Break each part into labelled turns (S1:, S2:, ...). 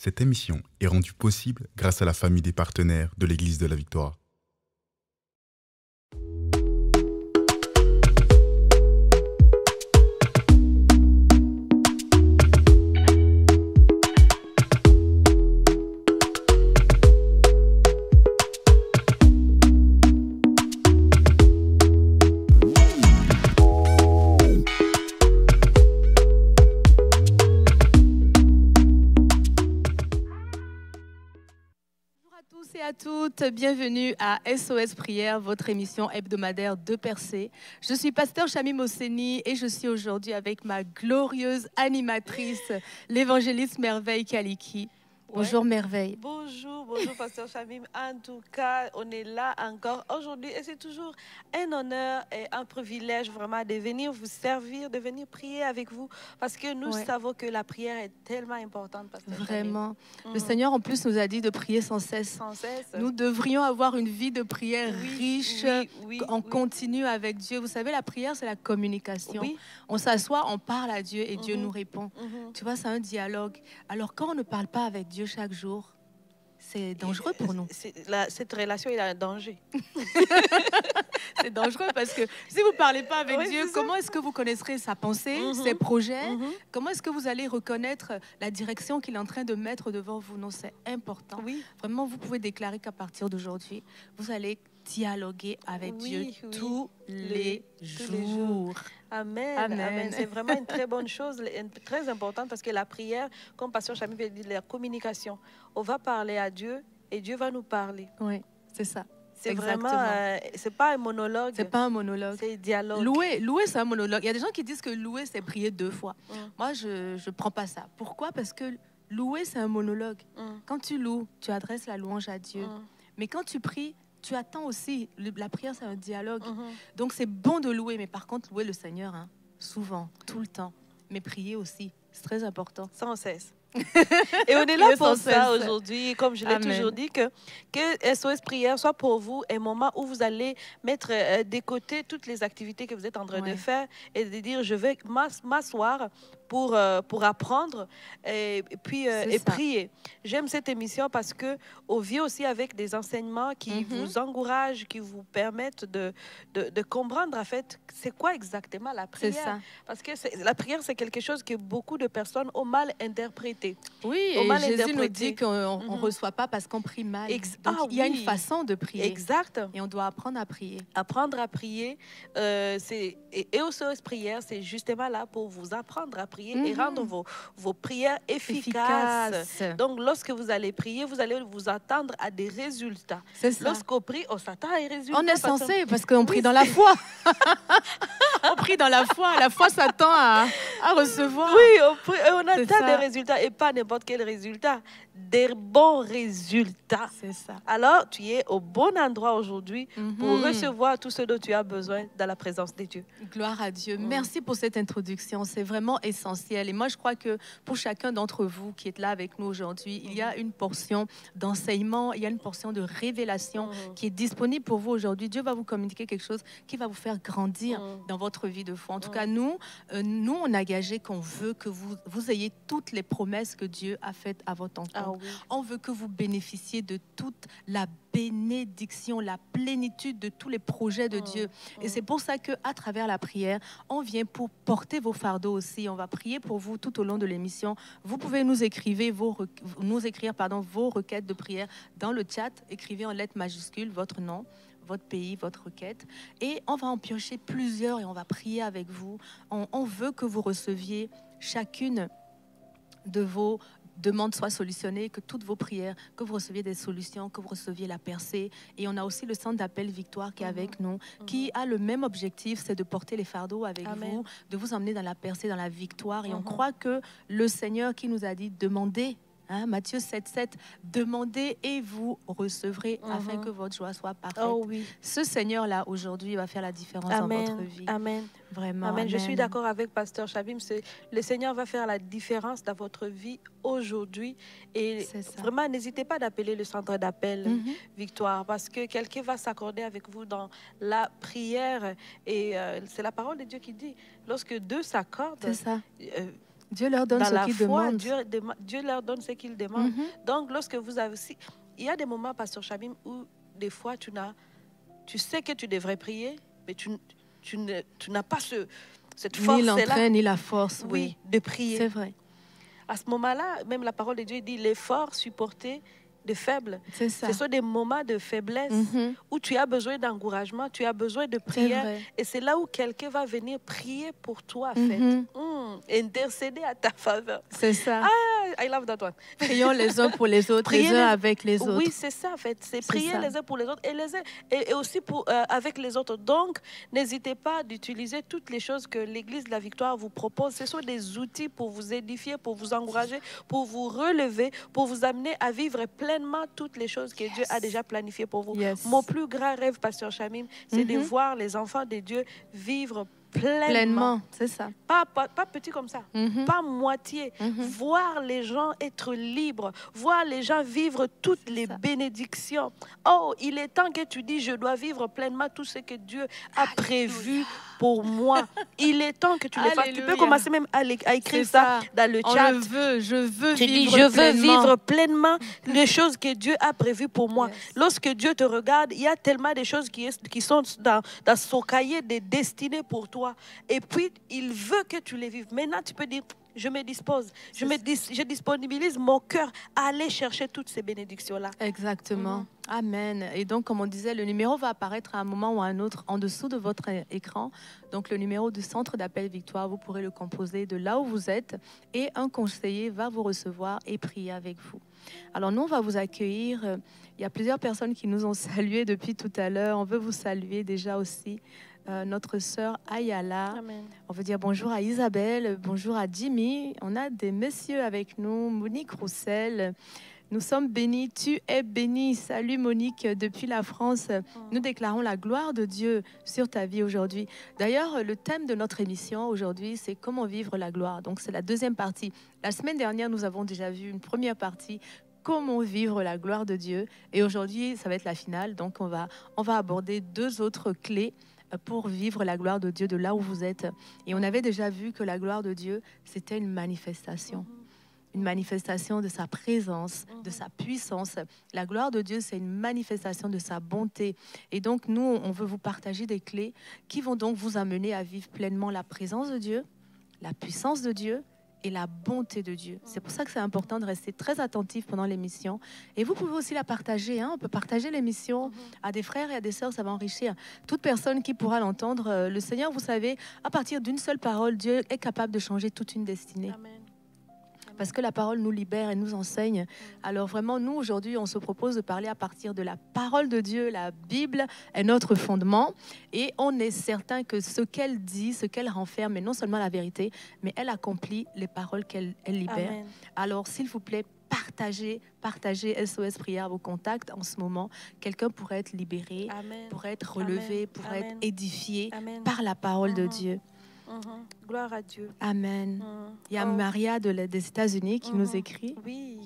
S1: Cette émission est rendue possible grâce à la famille des partenaires de l'Église de la Victoire.
S2: À toutes, bienvenue à SOS Prière, votre émission hebdomadaire de Percé. Je suis pasteur Chamim Oseni et je suis aujourd'hui avec ma glorieuse animatrice, l'évangéliste Merveille Kaliki. Bonjour Merveille.
S3: Bonjour, bonjour pasteur Chamim. En tout cas, on est là encore aujourd'hui et c'est toujours un honneur et un privilège vraiment de venir vous servir, de venir prier avec vous parce que nous savons que la prière est tellement importante. Pasteur
S2: Vraiment. Le Seigneur en plus nous a dit de prier sans cesse.
S3: Sans cesse.
S2: Nous devrions avoir une vie de prière riche, on continue avec Dieu. Vous savez, la prière c'est la communication. On s'assoit, on parle à Dieu et Dieu nous répond. Tu vois, c'est un dialogue. Alors quand on ne parle pas avec Dieu chaque jour, c'est dangereux pour nous.
S3: Cette relation, il a un danger.
S2: C'est dangereux parce que si vous ne parlez pas avec Dieu, comment est-ce que vous connaîtrez sa pensée, ses projets? Comment est-ce que vous allez reconnaître la direction qu'il est en train de mettre devant vous? Non, c'est important. Vraiment, vous pouvez déclarer qu'à partir d'aujourd'hui, vous allez dialoguer avec Dieu tous les jours.
S3: Amen. Amen. C'est vraiment une très bonne chose, très importante parce que la prière, comme pasteur Chamim veut dire, la communication. On va parler à Dieu et Dieu va nous parler.
S2: Oui, c'est ça.
S3: C'est vraiment, c'est pas un monologue.
S2: C'est pas un monologue.
S3: C'est un dialogue.
S2: Louer, c'est un monologue. Il y a des gens qui disent que louer, c'est prier 2 fois. Moi, je ne prends pas ça. Pourquoi? Parce que louer, c'est un monologue. Quand tu loues, tu adresses la louange à Dieu. Mais quand tu pries, tu attends aussi. La prière, c'est un dialogue. Donc, c'est bon de louer. Mais par contre, louer le Seigneur, souvent, tout le temps. Mais prier aussi, c'est très important.
S3: Sans cesse. Et on est là pour ça aujourd'hui, comme je l'ai toujours dit, que SOS Prière soit pour vous un moment où vous allez mettre de côté toutes les activités que vous êtes en train de faire et de dire, je vais m'asseoir pour apprendre et puis prier. J'aime cette émission parce qu'on vient aussi avec des enseignements qui vous encouragent, qui vous permettent de comprendre en fait c'est quoi exactement la prière.
S2: C'est ça.
S3: Parce que la prière, c'est quelque chose que beaucoup de personnes ont mal interprété.
S2: Oui, et Jésus nous dit qu'on ne reçoit pas parce qu'on prie mal. Donc, il y a une façon de prier.
S3: Exact.
S2: Et on doit apprendre à prier.
S3: Apprendre à prier, et au SOS Prière, c'est justement là pour vous apprendre à prier et rendre vos prières efficaces. Donc, lorsque vous allez prier, vous allez vous attendre à des résultats.
S2: C'est ça.
S3: Lorsqu'on prie, on s'attend à des résultats.
S2: On est censé, parce qu'on prie dans la foi. On prie dans la foi. La foi s'attend à recevoir.
S3: Oui, on attend des résultats et pas n'importe quel résultat. Des bons résultats.
S2: C'est ça.
S3: Alors, tu es au bon endroit aujourd'hui pour recevoir tout ce dont tu as besoin dans la présence de Dieu.
S2: Gloire à Dieu. Merci pour cette introduction. C'est vraiment essentiel. Et moi, je crois que pour chacun d'entre vous qui êtes là avec nous aujourd'hui, il y a une portion d'enseignement, il y a une portion de révélation qui est disponible pour vous aujourd'hui. Dieu va vous communiquer quelque chose qui va vous faire grandir dans votre vie de foi. En tout cas, nous, on a gagé qu'on veut que vous ayez toutes les promesses que Dieu a faites à votre encontre. On veut que vous bénéficiez de toute la bénédiction, la plénitude de tous les projets de Dieu. Et c'est pour ça qu'à travers la prière, on vient pour porter vos fardeaux aussi. On va prier pour vous tout au long de l'émission. Vous pouvez nous écrire vos requêtes de prière dans le chat. Écrivez en lettres majuscules votre nom, votre pays, votre requête. Et on va en piocher plusieurs et on va prier avec vous. On veut que vous receviez chacune de vos demandes soient solutionnées, que toutes vos prières, que vous receviez des solutions, que vous receviez la percée. Et on a aussi le centre d'appel Victoire qui est avec nous, qui a le même objectif, c'est de porter les fardeaux avec vous, de vous emmener dans la percée, dans la victoire. Et on croit que le Seigneur qui nous a dit, demandez, Matthieu 7,7, demandez et vous recevrez afin que votre joie soit parfaite. Ce Seigneur-là, aujourd'hui, va faire la différence dans votre vie.
S3: Amen.
S2: Vraiment.
S3: Amen. Je suis d'accord avec pasteur Chamim. Le Seigneur va faire la différence dans votre vie aujourd'hui. Et vraiment, n'hésitez pas d'appeler le centre d'appel Victoire parce que quelqu'un va s'accorder avec vous dans la prière. Et c'est la parole de Dieu qui dit, lorsque deux s'accordent,
S2: Dieu leur donne ce qu'ils demandent.
S3: Dieu leur donne ce qu'ils demandent. Donc, lorsque vous avez aussi... Il y a des moments, Pasteur Chabim, où des fois, tu sais que tu devrais prier, mais tu n'as pas cette force-là.
S2: Ni l'entraîne, ni la force.
S3: Oui, de prier.
S2: C'est vrai.
S3: À ce moment-là, même la parole de Dieu dit, l'effort supporté de faibles.
S2: C'est ça.
S3: Ce sont des moments de faiblesse où tu as besoin d'encouragement, tu as besoin de prière. Et c'est là où quelqu'un va venir prier pour toi, intercéder à ta faveur.
S2: C'est ça.
S3: Ah, I love that one.
S2: Prions les uns pour les autres, les uns avec les autres.
S3: Oui, c'est ça, en fait. C'est prier les uns pour les autres et aussi avec les autres. Donc, n'hésitez pas d'utiliser toutes les choses que l'Église de la Victoire vous propose. Ce sont des outils pour vous édifier, pour vous encourager, pour vous relever, pour vous amener à vivre pleinement toutes les choses que Dieu a déjà planifiées pour vous. Mon plus grand rêve, Pasteur Chamim, c'est de voir les enfants de Dieu vivre pleinement.
S2: C'est ça.
S3: Pas petit comme ça, pas moitié. Voir les gens être libres, voir les gens vivre toutes les bénédictions. Oh, il est temps que tu dis, je dois vivre pleinement tout ce que Dieu a prévu pour moi. Il est temps que tu le fasses. Tu peux commencer même à écrire ça dans le chat.
S2: Je veux
S3: tu dis, je veux vivre pleinement les choses que Dieu a prévues pour moi. Lorsque Dieu te regarde, il y a tellement de choses qui sont dans son cahier de destinée pour toi. Et puis, il veut que tu les vives. Maintenant, tu peux dire, je me dispose, je disponibilise mon cœur à aller chercher toutes ces bénédictions-là.
S2: Exactement. Amen. Et donc, comme on disait, le numéro va apparaître à un moment ou à un autre en dessous de votre écran. Donc, le numéro du centre d'appel Victoire, vous pourrez le composer de là où vous êtes et un conseiller va vous recevoir et prier avec vous. Alors, nous, on va vous accueillir. Il y a plusieurs personnes qui nous ont salués depuis tout à l'heure. On veut vous saluer déjà aussi. Notre sœur Ayala.
S3: Amen.
S2: On veut dire bonjour à Isabelle, bonjour à Jimmy. On a des messieurs avec nous, Monique Roussel. Nous sommes bénis, tu es bénie. Salut Monique, depuis la France. Nous déclarons la gloire de Dieu sur ta vie aujourd'hui. D'ailleurs, le thème de notre émission aujourd'hui, c'est comment vivre la gloire. Donc, c'est la deuxième partie. La semaine dernière, nous avons déjà vu une première partie. Comment vivre la gloire de Dieu. Et aujourd'hui, ça va être la finale. Donc, on va aborder deux autres clés pour vivre la gloire de Dieu de là où vous êtes. Et on avait déjà vu que la gloire de Dieu, c'était une manifestation de sa présence, de sa puissance. La gloire de Dieu, c'est une manifestation de sa bonté. Et donc, nous, on veut vous partager des clés qui vont donc vous amener à vivre pleinement la présence de Dieu, la puissance de Dieu, et la bonté de Dieu. C'est pour ça que c'est important de rester très attentif pendant l'émission. Et vous pouvez aussi la partager. On peut partager l'émission à des frères et à des sœurs, ça va enrichir toute personne qui pourra l'entendre. Le Seigneur, vous savez, à partir d'une seule parole, Dieu est capable de changer toute une destinée.
S3: Amen.
S2: Parce que la parole nous libère et nous enseigne. Alors vraiment, nous, aujourd'hui, on se propose de parler à partir de la parole de Dieu. La Bible est notre fondement. Et on est certain que ce qu'elle dit, ce qu'elle renferme, est non seulement la vérité, mais elle accomplit les paroles qu'elle libère.
S3: Amen.
S2: Alors, s'il vous plaît, partagez SOS Prière à vos contacts en ce moment. Quelqu'un pourrait être libéré, pourrait être relevé, pourrait être édifié par la parole de Dieu.
S3: Gloire à Dieu.
S2: Amen. Il y a Maria des États-Unis qui nous écrit.
S3: Oui.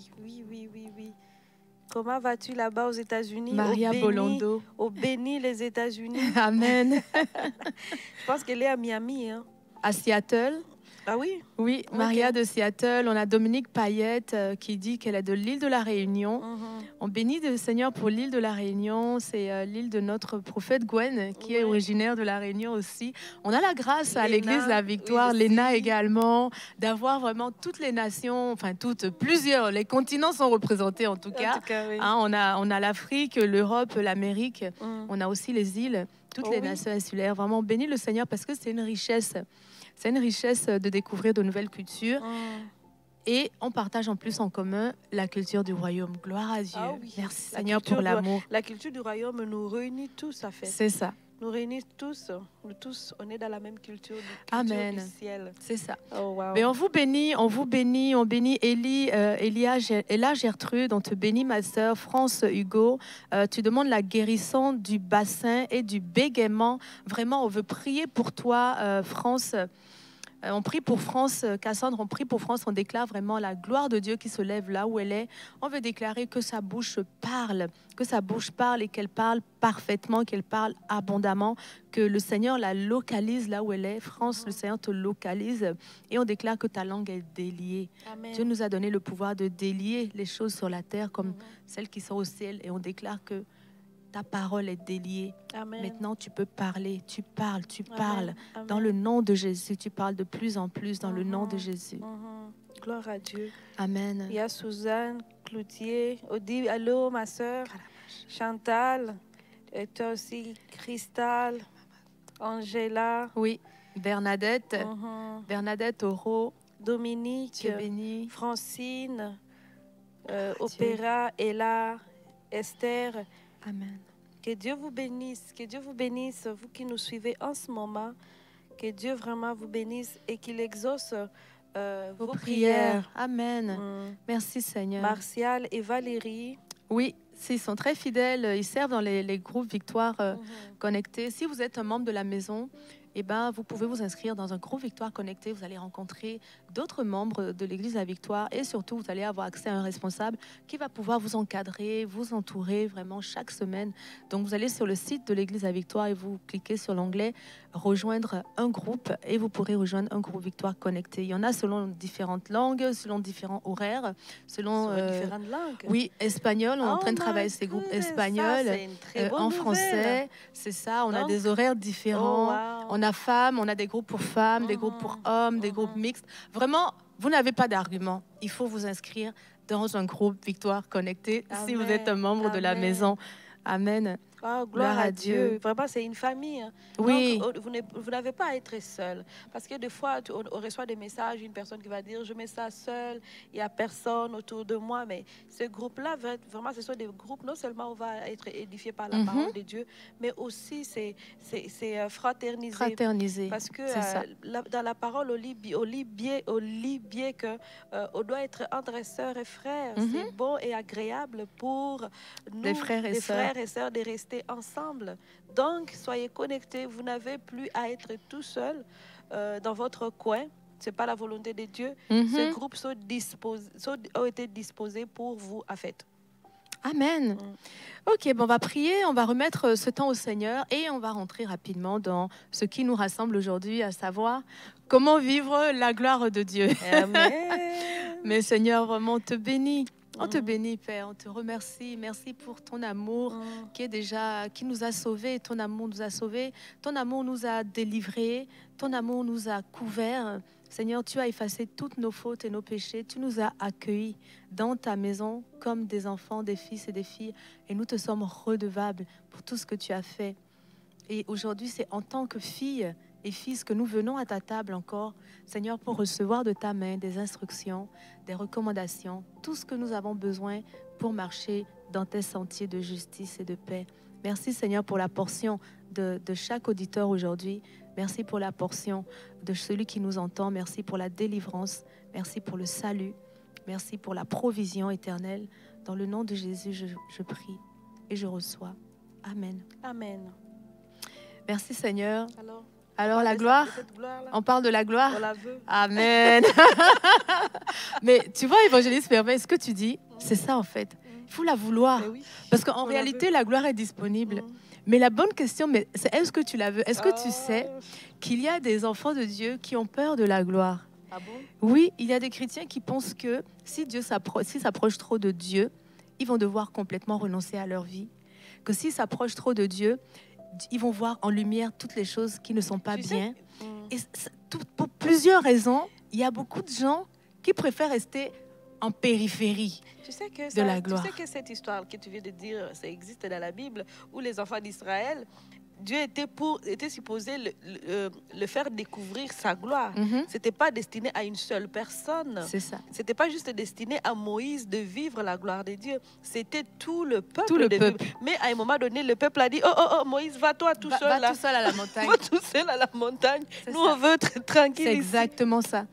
S3: Comment vas-tu là-bas aux États-Unis?
S2: Maria Bolondo.
S3: Au béni les États-Unis.
S2: Amen.
S3: Je pense qu'elle est à Miami.
S2: À Seattle.
S3: Ah oui?
S2: Oui, Maria de Seattle. On a Dominique Payette qui dit qu'elle est de l'île de la Réunion. On bénit le Seigneur pour l'île de la Réunion. C'est l'île de notre prophète Gwen qui est originaire de la Réunion aussi. On a la grâce à l'Église La Victoire, Léna également, d'avoir vraiment toutes les nations, enfin plusieurs, les continents sont représentés en tout cas.
S3: Oui.
S2: On a l'Afrique, l'Europe, l'Amérique. On a aussi les îles, toutes les nations insulaires. Vraiment, on bénit le Seigneur parce que c'est une richesse. C'est une richesse de découvrir de nouvelles cultures. Et on partage en plus en commun la culture du royaume. Gloire à Dieu. Merci Seigneur pour l'amour.
S3: La culture du royaume nous réunit tous, en fait.
S2: C'est ça.
S3: Nous réunit tous. Nous tous, on est dans la même culture,
S2: Amen.
S3: Du ciel.
S2: C'est ça.
S3: Oh, wow.
S2: Mais on bénit Ella Gertrude, on te bénit ma sœur, France Hugo. Tu demandes la guérison du bassin et du bégaiement. Vraiment, on veut prier pour toi, France. On prie pour France, Cassandre, on prie pour France, on déclare vraiment la gloire de Dieu qui se lève là où elle est. On veut déclarer que sa bouche parle et qu'elle parle parfaitement, qu'elle parle abondamment, que le Seigneur la localise là où elle est. France, le Seigneur te localise et on déclare que ta langue est déliée.
S3: Amen.
S2: Dieu nous a donné le pouvoir de délier les choses sur la terre comme celles qui sont au ciel et on déclare que ta parole est déliée.
S3: Amen.
S2: Maintenant, tu peux parler. Tu parles.
S3: Amen.
S2: Dans le nom de Jésus, tu parles de plus en plus dans le nom de Jésus.
S3: Gloire à Dieu.
S2: Amen.
S3: Il y a Suzanne, Cloutier, Odile, allô, ma soeur. Chantal, et toi aussi, Cristal, Angela.
S2: Oui, Bernadette, Bernadette Oro.
S3: Dominique,
S2: Tu es bénie.
S3: Francine, Opéra, Ella, Esther.
S2: Amen.
S3: Que Dieu vous bénisse, vous qui nous suivez en ce moment. Que Dieu vraiment vous bénisse et qu'il exauce vos prières.
S2: Amen. Merci Seigneur.
S3: Martial et Valérie.
S2: Oui, ils sont très fidèles. Ils servent dans les groupes Victoire connectés. Si vous êtes un membre de la maison, eh ben, vous pouvez vous inscrire dans un groupe Victoire connecté. Vous allez rencontrer d'autres membres de l'Église La Victoire et surtout, vous allez avoir accès à un responsable qui va pouvoir vous encadrer, vous entourer vraiment chaque semaine. Donc, vous allez sur le site de l'Église La Victoire et vous cliquez sur l'onglet « Rejoindre un groupe » et vous pourrez rejoindre un groupe Victoire connecté. Il y en a selon différentes langues, selon différents horaires, selon
S3: différentes langues.
S2: Oui, espagnol. On est en train de travailler ces groupes espagnols, en français. C'est ça, on a des horaires différents. On a femmes, on a des groupes pour femmes, des groupes pour hommes, des groupes mixtes. Vraiment, vous n'avez pas d'argument. Il faut vous inscrire dans un groupe Victoire Connecté si vous êtes un membre de la maison. Amen.
S3: Oh, gloire à Dieu. Vraiment, c'est une famille.
S2: Oui.
S3: Donc, vous n'avez pas à être seul. Parce que des fois, on reçoit des messages, une personne qui va dire, je mets ça seul, il n'y a personne autour de moi. Mais ce groupe-là, vraiment, ce sont des groupes, non seulement on va être édifié par la parole de Dieu, mais aussi c'est fraterniser.
S2: Fraterniser.
S3: Parce que dans la parole, on lit bien que on doit être entre sœurs et frères. C'est bon et agréable pour nous,
S2: les frères et
S3: sœurs, de rester ensemble. Donc, soyez connectés. Vous n'avez plus à être tout seul dans votre coin. Ce n'est pas la volonté de Dieu. Ces groupes ont été disposés pour vous, en fait.
S2: Amen. Ok, bon, on va prier, on va remettre ce temps au Seigneur et on va rentrer rapidement dans ce qui nous rassemble aujourd'hui, à savoir comment vivre la gloire de Dieu.
S3: Amen.
S2: Mais Seigneur, vraiment, on te bénit. On te bénit, Père, on te remercie. Merci pour ton amour qui nous a sauvés. Ton amour nous a sauvés. Ton amour nous a délivrés. Ton amour nous a couverts. Seigneur, tu as effacé toutes nos fautes et nos péchés. Tu nous as accueillis dans ta maison comme des enfants, des fils et des filles. Et nous te sommes redevables pour tout ce que tu as fait. Et aujourd'hui, c'est en tant que fille et fils que nous venons à ta table encore, Seigneur, pour recevoir de ta main des instructions, des recommandations, tout ce que nous avons besoin pour marcher dans tes sentiers de justice et de paix. Merci, Seigneur, pour la portion de chaque auditeur aujourd'hui. Merci pour la portion de celui qui nous entend. Merci pour la délivrance. Merci pour le salut. Merci pour la provision éternelle. Dans le nom de Jésus, je prie et je reçois. Amen.
S3: Amen.
S2: Merci, Seigneur. Alors la gloire, on parle de la gloire.
S3: On la veut.
S2: Amen. Mais tu vois, évangéliste Merveille, ce que tu dis, c'est ça en fait. Il faut la vouloir.
S3: Oui.
S2: Parce qu'en réalité, la gloire est disponible. Mais la bonne question, c'est est-ce que tu la veux? Est-ce que tu sais qu'il y a des enfants de Dieu qui ont peur de la gloire?
S3: Ah bon?
S2: Oui, il y a des chrétiens qui pensent que si Dieu s'approche trop de Dieu, ils vont devoir complètement renoncer à leur vie. Que s'ils s'approchent trop de Dieu, ils vont voir en lumière toutes les choses qui ne sont pas bien. Et pour plusieurs raisons, il y a beaucoup de gens qui préfèrent rester en périphérie de la gloire.
S3: Tu sais que cette histoire que tu viens de dire, ça existe dans la Bible, où les enfants d'Israël, Dieu était supposé le faire découvrir sa gloire. C'était pas destiné à une seule personne.
S2: C'est ça.
S3: C'était pas juste destiné à Moïse de vivre la gloire de Dieu. C'était tout le peuple.
S2: Tout le peuple.
S3: Mais à un moment donné, le peuple a dit oh, Moïse, va-toi tout seul.
S2: Va tout seul à la montagne.
S3: Va tout seul à la montagne. Nous, on veut être tranquille.
S2: C'est exactement ça.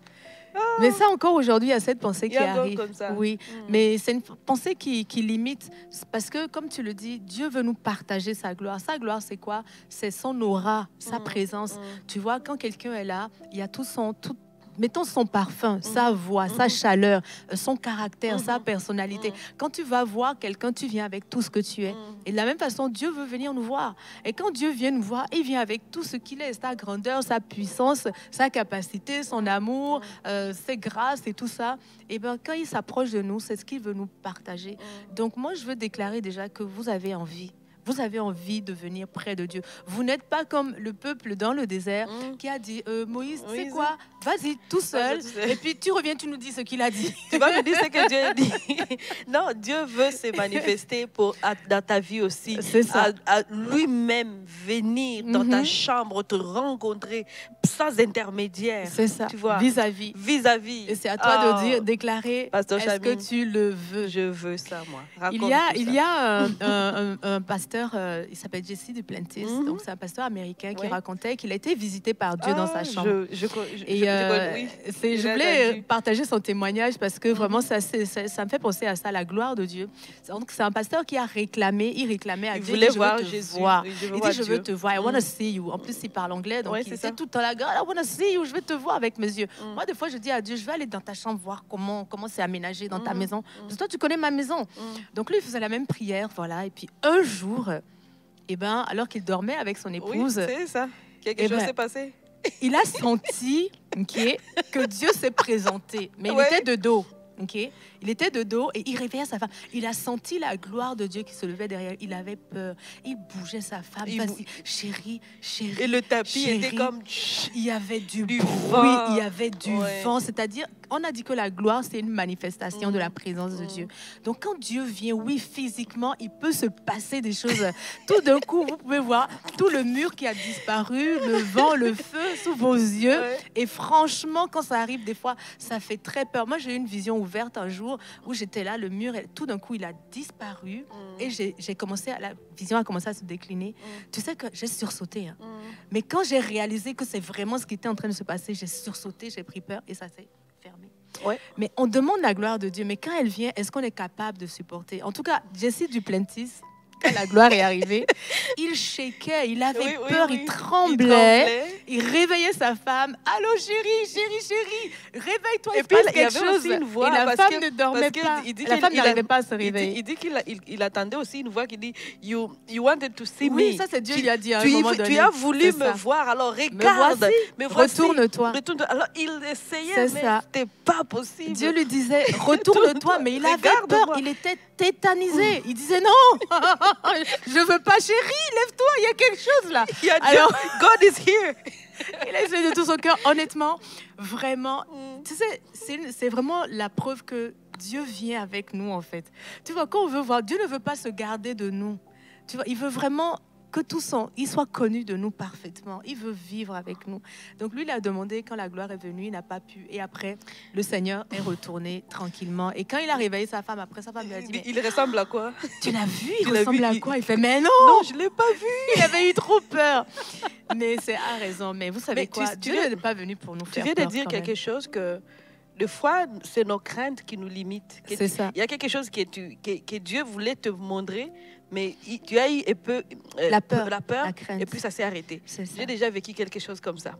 S2: Mais ça, encore aujourd'hui, il y a cette pensée qui arrive.
S3: Comme ça.
S2: Oui, mais c'est une pensée qui limite. Parce que, comme tu le dis, Dieu veut nous partager sa gloire. Sa gloire, c'est quoi? C'est son aura, sa présence. Tu vois, quand quelqu'un est là, il y a toute mettons son parfum, sa voix, sa chaleur, son caractère, sa personnalité. Quand tu vas voir quelqu'un, tu viens avec tout ce que tu es. Et de la même façon, Dieu veut venir nous voir. Et quand Dieu vient nous voir, il vient avec tout ce qu'il est, sa grandeur, sa puissance, sa capacité, son amour, ses grâces et tout ça. Et bien, quand il s'approche de nous, c'est ce qu'il veut nous partager. Donc moi, je veux déclarer déjà que vous avez envie. Vous avez envie de venir près de Dieu. Vous n'êtes pas comme le peuple dans le désert qui a dit, Moïse, tu sais quoi, vas-y tout seul. Et puis tu reviens, tu nous dis ce qu'il a dit.
S3: Tu vas nous dire ce que Dieu a dit. Non, Dieu veut se manifester dans ta vie aussi.
S2: C'est ça.
S3: À lui-même venir dans ta chambre, te rencontrer sans intermédiaire.
S2: C'est ça.
S3: Tu vois,
S2: vis-à-vis.
S3: Vis-à-vis.
S2: Et c'est à toi de dire, déclarer, est-ce que tu le veux?
S3: Je veux ça, moi.
S2: Il y a un pasteur, il s'appelle Jesse Duplantis, donc c'est un pasteur américain qui racontait qu'il a été visité par Dieu dans sa chambre. Je voulais partager son témoignage parce que vraiment ça me fait penser à ça, la gloire de Dieu. Donc c'est un pasteur qui a réclamé, il réclamait à Dieu.
S3: Il voulait voir Jésus.
S2: Il dit, je veux te voir, I want to see you. En plus, il parle anglais, donc il était tout dans la garde, I want to see you, je veux te voir avec mes yeux. Moi, des fois, je dis à Dieu, je vais aller dans ta chambre voir comment c'est aménagé dans ta maison. Parce que toi, tu connais ma maison. Donc lui, il faisait la même prière, voilà. Et puis un jour, alors qu'il dormait avec son épouse,
S3: c'est ça. Quelque chose s'est passé.
S2: Il a senti que Dieu s'est présenté, mais il était de dos. Il était de dos et il réveillait sa femme. Il a senti la gloire de Dieu qui se levait derrière. Il avait peur. Il bougeait sa femme. Chérie, chérie.
S3: Et le tapis était comme...
S2: Il y avait du bruit,
S3: vent.
S2: il y avait du vent. C'est-à-dire, on a dit que la gloire, c'est une manifestation de la présence de Dieu. Donc, quand Dieu vient, oui, physiquement, il peut se passer des choses. Tout d'un coup, vous pouvez voir tout le mur qui a disparu, le vent, le feu sous vos yeux. Et franchement, quand ça arrive, des fois, ça fait très peur. Moi, j'ai eu une vision ouverte un jour où j'étais là, le mur, tout d'un coup, il a disparu. Et la vision a commencé à se décliner. Tu sais que j'ai sursauté. Mais quand j'ai réalisé que c'est vraiment ce qui était en train de se passer, j'ai sursauté, j'ai pris peur et ça s'est fermé. Mais on demande la gloire de Dieu. Mais quand elle vient, est-ce qu'on est capable de supporter? En tout cas, Jesse Duplantis, quand la gloire est arrivée, il shakeait, il avait peur, il tremblait. Il réveillait sa femme. Allô, chérie, réveille-toi, il se passe quelque chose.
S3: Une voix,
S2: et la femme ne dormait pas. La femme n'arrivait pas à se réveiller.
S3: Il dit qu'il attendait aussi une voix qui dit you wanted to see me.
S2: Oui, ça c'est Dieu qui a dit à un moment donné.
S3: Tu as voulu me voir, alors regarde.
S2: Me voici. Retourne-toi.
S3: Alors il essayait, mais c'était pas possible.
S2: Dieu lui disait retourne-toi, mais il avait peur. Il était tétanisé. Il disait non. Je veux pas, chérie, lève-toi, il y a quelque chose là.
S3: Alors, God is here.
S2: Il a essayé de tout son cœur, honnêtement, vraiment. Tu sais, c'est vraiment la preuve que Dieu vient avec nous, en fait. Tu vois, quand on veut voir, Dieu ne veut pas se garder de nous. Tu vois, il veut vraiment que il soit connu de nous parfaitement. Il veut vivre avec nous. Donc lui, il a demandé, quand la gloire est venue, il n'a pas pu. Et après, le Seigneur est retourné tranquillement. Et quand il a réveillé sa femme, après, sa femme lui a dit...
S3: Il ressemble à quoi?
S2: Tu l'as vu? Il ressemble à quoi? Il fait, mais non!
S3: Non, je ne l'ai pas vu!
S2: Il avait eu trop peur. Mais c'est à raison. Mais vous savez quoi? Dieu n'est pas venu pour nous faire peur.
S3: Tu viens de dire quelque chose que... Des fois, c'est nos craintes qui nous limitent.
S2: C'est ça.
S3: Il y a quelque chose que Dieu voulait te montrer, mais tu as eu
S2: la peur,
S3: la crainte, et puis ça s'est arrêté. J'ai déjà vécu quelque chose comme ça.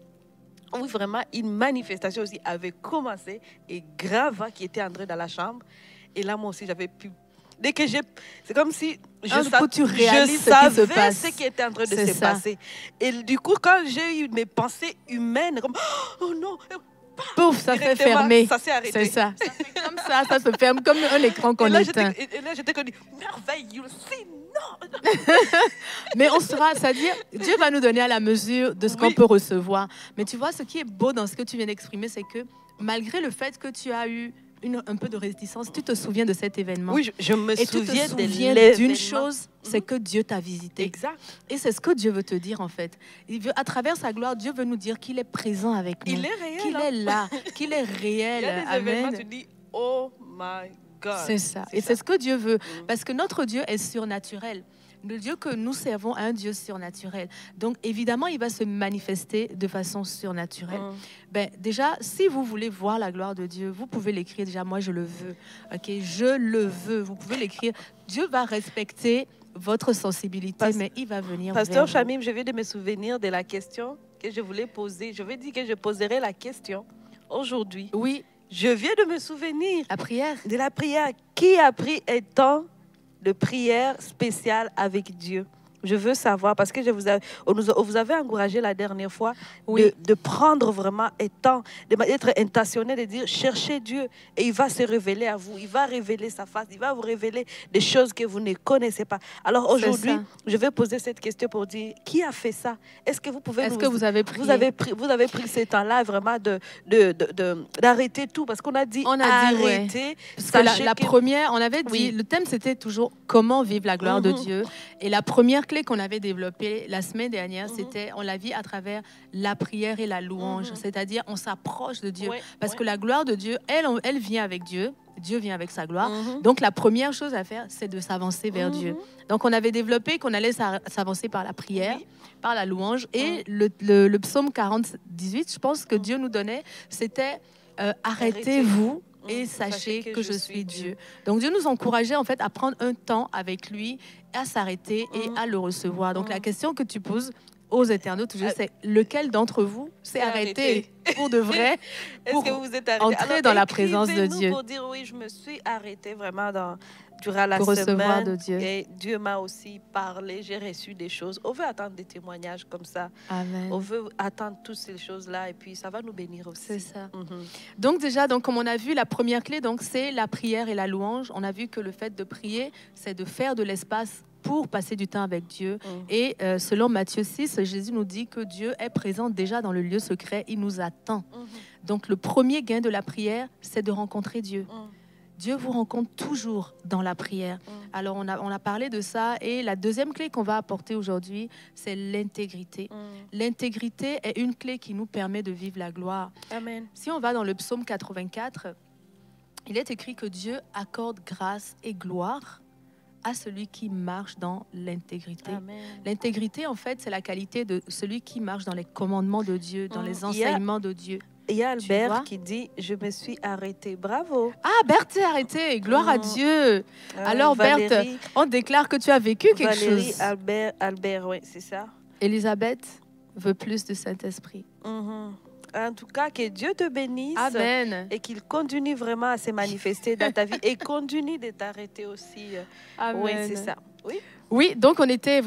S3: Oui, vraiment, une manifestation aussi avait commencé et grave qui était entrée dans la chambre. Et là, moi aussi, j'avais pu... Dès que c'est comme si je savais ce qui était en train de se passer. Et du coup, quand j'ai eu mes pensées humaines, comme oh non,
S2: pouf, ça s'est fermé.
S3: Ça s'est arrêté.
S2: C'est ça. Ça fait comme ça se ferme comme un écran qu'on éteint.
S3: Et là, j'étais comme merveille, you see, non.
S2: Mais on sera, c'est-à-dire, Dieu va nous donner à la mesure de ce qu'on peut recevoir. Mais tu vois, ce qui est beau dans ce que tu viens d'exprimer, c'est que malgré le fait que tu as eu un peu de réticence, tu te souviens de cet événement.
S3: Oui, je me souviens
S2: d'une chose, c'est que Dieu t'a visité.
S3: Exact.
S2: Et c'est ce que Dieu veut te dire, en fait. À travers sa gloire, Dieu veut nous dire qu'il est présent avec nous.
S3: Il est réel.
S2: Qu'il est là, qu'il est réel.
S3: Il y a des événements, tu dis, oh my God.
S2: C'est ça. Et c'est ce que Dieu veut. Parce que notre Dieu est surnaturel. Le Dieu que nous servons est un Dieu surnaturel. Donc, évidemment, il va se manifester de façon surnaturelle. Déjà, si vous voulez voir la gloire de Dieu, vous pouvez l'écrire déjà. Moi, je le veux. Ok, je le veux. Vous pouvez l'écrire. Dieu va respecter votre sensibilité, mais il va venir
S3: Pasteur Chamim, je viens de me souvenir de la question que je voulais poser. Je vais dire que je poserai la question aujourd'hui,
S2: oui,
S3: je viens de me souvenir
S2: la prière.
S3: De la prière. Qui a pris un temps de prière spéciale avec Dieu? Je veux savoir, parce que vous avez encouragé la dernière fois de prendre vraiment un temps, d'être intentionnel, de dire cherchez Dieu et il va se révéler à vous, il va révéler sa face, il va vous révéler des choses que vous ne connaissez pas. Alors aujourd'hui, je vais poser cette question pour dire qui a fait ça? Est-ce que vous pouvez
S2: Est-ce que vous avez prié?
S3: Vous avez pris ce temps-là vraiment d'arrêter tout, parce qu'on a dit arrêter.
S2: Parce que la première, on avait dit, le thème c'était toujours comment vivre la gloire de Dieu. Et la première clé qu'on avait développée la semaine dernière, c'était, on l'a vu à travers la prière et la louange. C'est-à-dire, on s'approche de Dieu. Parce que la gloire de Dieu, elle vient avec Dieu. Dieu vient avec sa gloire. Donc, la première chose à faire, c'est de s'avancer vers Dieu. Donc, on avait développé qu'on allait s'avancer par la prière, par la louange. Et le psaume 40, 18, je pense que Dieu nous donnait, c'était arrêtez-vous et sachez que je suis Dieu. Donc Dieu nous encourageait en fait à prendre un temps avec lui, à s'arrêter et à le recevoir. Donc la question que tu poses aux internautes, c'est lequel d'entre vous s'est arrêté pour de vrai pour entrer dans la présence de Dieu?
S3: Pour dire oui, je me suis arrêtée vraiment durant la
S2: pour
S3: semaine.
S2: Recevoir de Dieu.
S3: Et Dieu m'a aussi parlé, j'ai reçu des choses. On veut attendre des témoignages comme ça.
S2: Amen.
S3: On veut attendre toutes ces choses-là et puis ça va nous bénir aussi.
S2: C'est ça. Donc déjà, comme on a vu, la première clé, c'est la prière et la louange. On a vu que le fait de prier, c'est de faire de l'espace pour passer du temps avec Dieu. Et selon Matthieu 6, Jésus nous dit que Dieu est présent déjà dans le lieu secret, il nous attend. Donc le premier gain de la prière, c'est de rencontrer Dieu. Dieu vous rencontre toujours dans la prière. Alors on a parlé de ça et la deuxième clé qu'on va apporter aujourd'hui, c'est l'intégrité. L'intégrité est une clé qui nous permet de vivre la gloire.
S3: Amen.
S2: Si on va dans le psaume 84, il est écrit que Dieu accorde grâce et gloire à celui qui marche dans l'intégrité. L'intégrité, en fait, c'est la qualité de celui qui marche dans les commandements de Dieu, dans les enseignements de Dieu.
S3: Il y a Albert qui dit « Je me suis arrêtée ». Bravo.
S2: Ah, Berthe s'est arrêtée. Gloire à Dieu. Alors,
S3: Valérie,
S2: Berthe, on déclare que tu as vécu quelque chose.
S3: Albert, oui, c'est ça.
S2: Elisabeth veut plus du Saint-Esprit.
S3: En tout cas, que Dieu te bénisse.
S2: Amen.
S3: Et qu'il continue vraiment à se manifester dans ta vie et continue de t'arrêter aussi.
S2: Amen.
S3: Oui, c'est ça. Oui.
S2: Oui, donc on était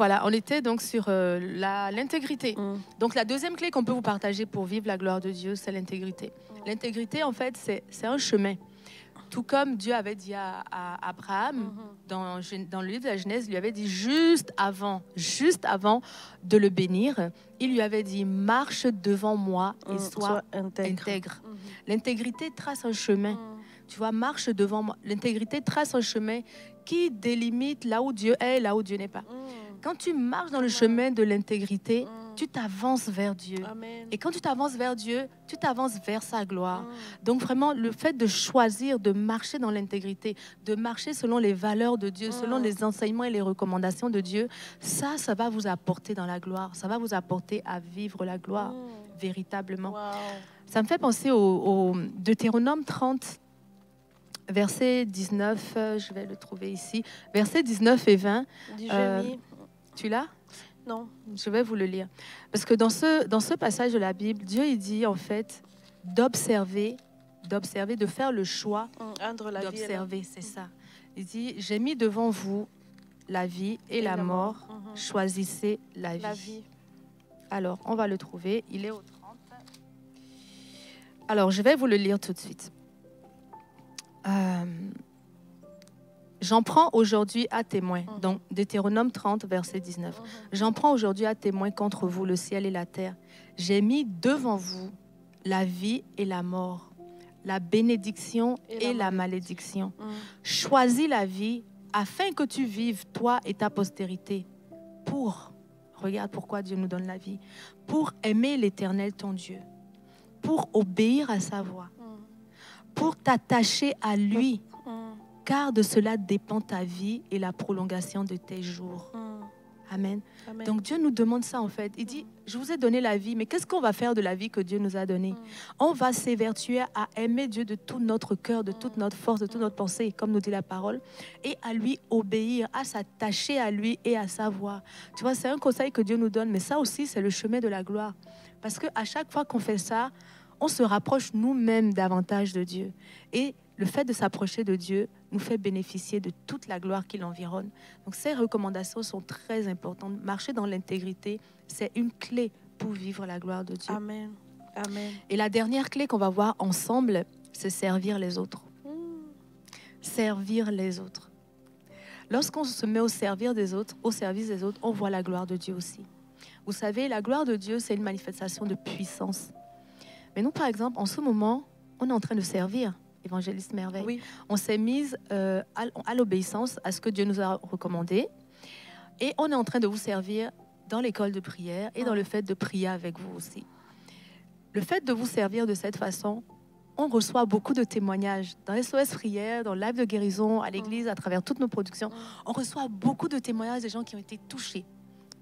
S2: donc sur l'intégrité. Donc la deuxième clé qu'on peut vous partager pour vivre la gloire de Dieu, c'est l'intégrité. L'intégrité, en fait, c'est un chemin. Tout comme Dieu avait dit à Abraham, dans le livre de la Genèse, il lui avait dit juste avant de le bénir, il lui avait dit « Marche devant moi et sois intègre ». L'intégrité trace un chemin. Tu vois, marche devant moi. L'intégrité trace un chemin qui délimite là où Dieu est et là où Dieu n'est pas. Quand tu marches dans le chemin de l'intégrité, tu t'avances vers Dieu.
S3: Amen.
S2: Et quand tu t'avances vers Dieu, tu t'avances vers sa gloire. Donc vraiment, le fait de choisir de marcher dans l'intégrité, de marcher selon les valeurs de Dieu, selon les enseignements et les recommandations de Dieu, ça va vous apporter dans la gloire. Ça va vous apporter à vivre la gloire, véritablement.
S3: Wow.
S2: Ça me fait penser au Deutéronome 30, verset 19, je vais le trouver ici, versets 19 et 20. Tu l'as?
S3: Non.
S2: Je vais vous le lire. Parce que dans ce passage de la Bible, Dieu il dit en fait d'observer, de faire le choix d'observer, c'est ça. Il dit, j'ai mis devant vous la vie et la mort, choisissez la vie. Alors, on va le trouver, il est au 30. Alors, je vais vous le lire tout de suite. J'en prends aujourd'hui à témoin, donc Deutéronome 30, verset 19. J'en prends aujourd'hui à témoin contre vous le ciel et la terre. J'ai mis devant vous la vie et la mort, la bénédiction et la malédiction. Choisis la vie afin que tu vives, toi et ta postérité, regarde pourquoi Dieu nous donne la vie, pour aimer l'Éternel ton Dieu, pour obéir à sa voix, pour t'attacher à lui, car de cela dépend ta vie et la prolongation de tes jours. Amen.
S3: Amen.
S2: Donc Dieu nous demande ça en fait. Il dit, je vous ai donné la vie, mais qu'est-ce qu'on va faire de la vie que Dieu nous a donnée? On va s'évertuer à aimer Dieu de tout notre cœur, de toute notre force, de toute notre pensée, comme nous dit la parole, et à lui obéir, à s'attacher à lui et à sa voix. Tu vois, c'est un conseil que Dieu nous donne, mais ça aussi, c'est le chemin de la gloire. Parce qu'à chaque fois qu'on fait ça, on se rapproche nous-mêmes davantage de Dieu. Et le fait de s'approcher de Dieu nous fait bénéficier de toute la gloire qui l'environne. Donc ces recommandations sont très importantes. Marcher dans l'intégrité, c'est une clé pour vivre la gloire de Dieu.
S3: Amen. Amen.
S2: Et la dernière clé qu'on va voir ensemble, c'est servir les autres. Servir les autres. Lorsqu'on se met au service des autres, on voit la gloire de Dieu aussi. Vous savez, la gloire de Dieu, c'est une manifestation de puissance. Mais nous, par exemple, en ce moment, on est en train de servir Évangéliste Merveille.
S3: Oui.
S2: On s'est mise à l'obéissance, à ce que Dieu nous a recommandé. Et on est en train de vous servir dans l'école de prière et dans le fait de prier avec vous aussi. Le fait de vous servir de cette façon, on reçoit beaucoup de témoignages. Dans SOS Prière, dans Live de guérison, à l'église, à travers toutes nos productions, on reçoit beaucoup de témoignages des gens qui ont été touchés,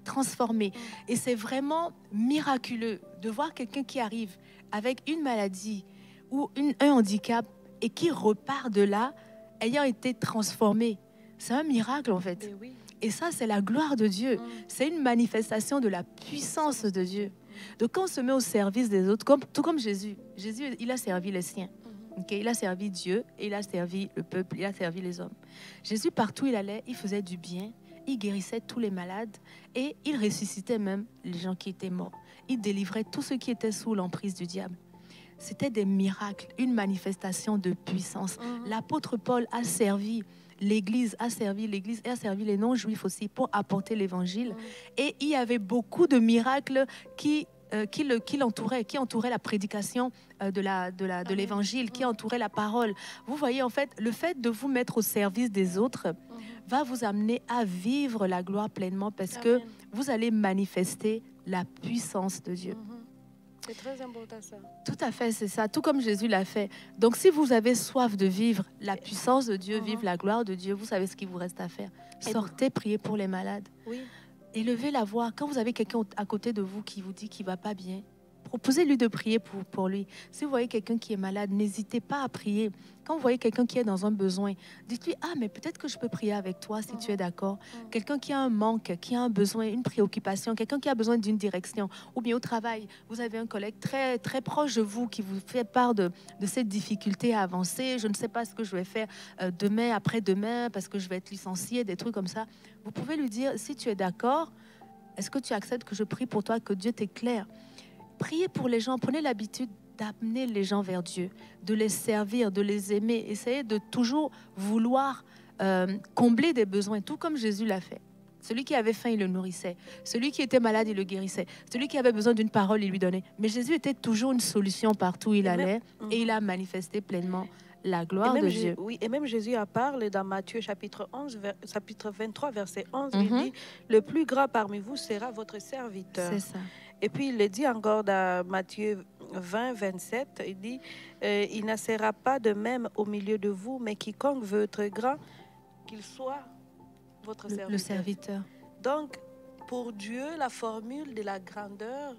S2: transformés. Et c'est vraiment miraculeux de voir quelqu'un qui arrive avec une maladie ou un handicap et qui repart de là, ayant été transformé. C'est un miracle en fait. Et ça, c'est la gloire de Dieu. C'est une manifestation de la puissance de Dieu. Donc quand on se met au service des autres, tout comme Jésus, il a servi les siens. Okay? Il a servi Dieu, et il a servi le peuple, il a servi les hommes. Jésus, partout où il allait, il faisait du bien, il guérissait tous les malades et il ressuscitait même les gens qui étaient morts. Il délivrait tous ceux qui étaient sous l'emprise du diable. C'était des miracles, une manifestation de puissance. L'apôtre Paul a servi l'Église, a servi les non-juifs aussi pour apporter l'Évangile. Et il y avait beaucoup de miracles qui entouraient la prédication de l'Évangile, qui entouraient la parole. Vous voyez, en fait, le fait de vous mettre au service des autres va vous amener à vivre la gloire pleinement parce que vous allez manifester la puissance de Dieu.
S3: C'est très important ça.
S2: Tout à fait, c'est ça, tout comme Jésus l'a fait. Donc si vous avez soif de vivre la puissance de Dieu, vivre la gloire de Dieu, vous savez ce qu'il vous reste à faire. Sortez, priez pour les malades. Élevez la voix. Quand vous avez quelqu'un à côté de vous qui vous dit qu'il ne va pas bien, proposez-lui de prier pour lui. Si vous voyez quelqu'un qui est malade, n'hésitez pas à prier. Quand vous voyez quelqu'un qui est dans un besoin, dites-lui, ah, mais peut-être que je peux prier avec toi si tu es d'accord. Quelqu'un qui a un manque, qui a un besoin, une préoccupation, quelqu'un qui a besoin d'une direction. Ou bien au travail, vous avez un collègue très, très proche de vous qui vous fait part de cette difficulté à avancer. Je ne sais pas ce que je vais faire demain, après-demain, parce que je vais être licencié, des trucs comme ça. Vous pouvez lui dire, si tu es d'accord, est-ce que tu acceptes que je prie pour toi, que Dieu t'éclaire? Priez pour les gens, prenez l'habitude d'amener les gens vers Dieu, de les servir, de les aimer. Essayez de toujours vouloir combler des besoins, tout comme Jésus l'a fait. Celui qui avait faim, il le nourrissait. Celui qui était malade, il le guérissait. Celui qui avait besoin d'une parole, il lui donnait. Mais Jésus était toujours une solution partout où il allait et il a manifesté pleinement la gloire de Dieu.
S3: Oui, et même Jésus en parle dans Matthieu chapitre 23, verset 11. Il dit, le plus grand parmi vous sera votre serviteur.
S2: C'est ça.
S3: Et puis il le dit encore dans Matthieu 20, 27, il dit, il ne sera pas de même au milieu de vous, mais quiconque veut être grand, qu'il soit votre serviteur.
S2: Le serviteur.
S3: Donc, pour Dieu, la formule de la grandeur,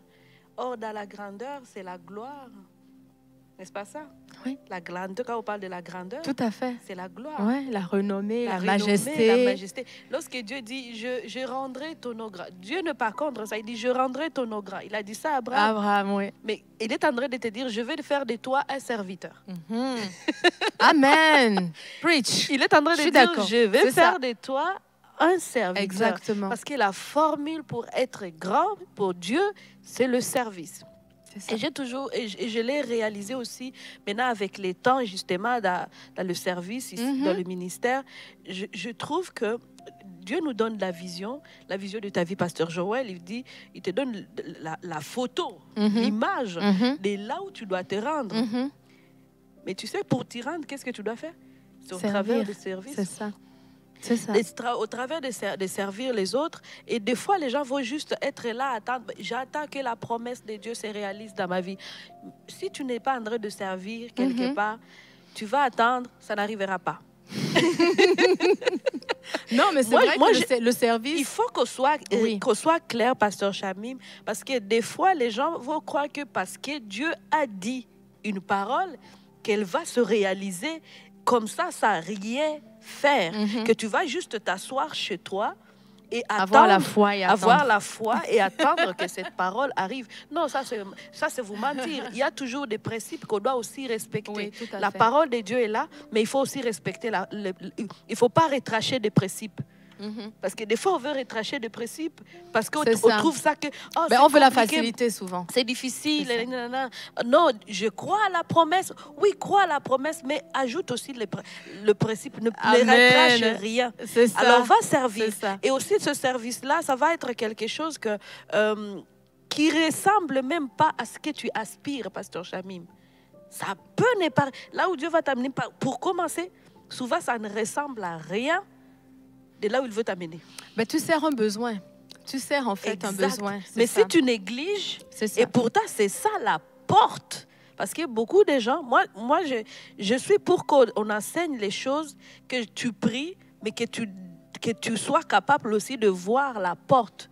S3: or dans la grandeur, c'est la gloire. N'est-ce pas ça?
S2: Oui.
S3: La grandeur, quand on parle de la grandeur,
S2: tout à fait.
S3: C'est la gloire.
S2: Oui, la renommée, la majesté.
S3: La majesté. Lorsque Dieu dit, je rendrai ton eau grand. Dieu ne pas contre ça, il dit, je rendrai ton eau grand. Il a dit ça à Abraham.
S2: Abraham, oui.
S3: Mais il est en train de te dire, je vais faire de toi un serviteur.
S2: Amen. Preach.
S3: Il est en train de dire, je vais faire de toi un serviteur.
S2: Exactement.
S3: Parce que la formule pour être grand pour Dieu, c'est le service. Et je l'ai réalisé aussi maintenant avec les temps, justement, dans le service, ici, dans le ministère. Je trouve que Dieu nous donne la vision de ta vie, Pasteur Joël. Il te donne la photo, l'image de là où tu dois te rendre. Mais tu sais, pour t'y rendre, qu'est-ce que tu dois faire? C'est au travers du service.
S2: C'est ça. C'est ça.
S3: Au travers de servir les autres. Et des fois, les gens vont juste être là, attendre. J'attends que la promesse de Dieu se réalise dans ma vie. Si tu n'es pas en train de servir quelque part, tu vas attendre, ça n'arrivera pas.
S2: Non, mais c'est vrai que le service...
S3: Il faut qu'on soit clair, Pasteur Chamim, parce que des fois, les gens vont croire que parce que Dieu a dit une parole, qu'elle va se réaliser comme ça n'a rien faire. Que tu vas juste t'asseoir chez toi et attendre,
S2: avoir la foi
S3: et attendre que cette parole arrive. Non, ça c'est vous mentir. Il y a toujours des principes qu'on doit aussi respecter.
S2: Oui,
S3: la parole de Dieu est là, mais il faut aussi respecter. Il ne faut pas retracher des principes. Parce que des fois, on veut retracher des principes parce qu'on trouve ça que... Oh,
S2: on veut la facilité souvent.
S3: C'est difficile. Non, je crois à la promesse. Oui, crois à la promesse, mais ajoute aussi le principe. Ne retrache rien.
S2: Ça.
S3: Alors, va servir. Et aussi, ce service-là, ça va être quelque chose qui ne ressemble même pas à ce que tu aspires, Pasteur Shamim. Ça peut ne pas... Là où Dieu va t'amener, pour commencer, souvent, ça ne ressemble à rien de là où il veut t'amener.
S2: Mais tu sers un besoin. Tu sers en fait un besoin.
S3: Mais si tu négliges, et pourtant c'est ça la porte. Parce que beaucoup de gens, moi je suis pour qu'on enseigne les choses, que tu pries, mais que tu sois capable aussi de voir la porte,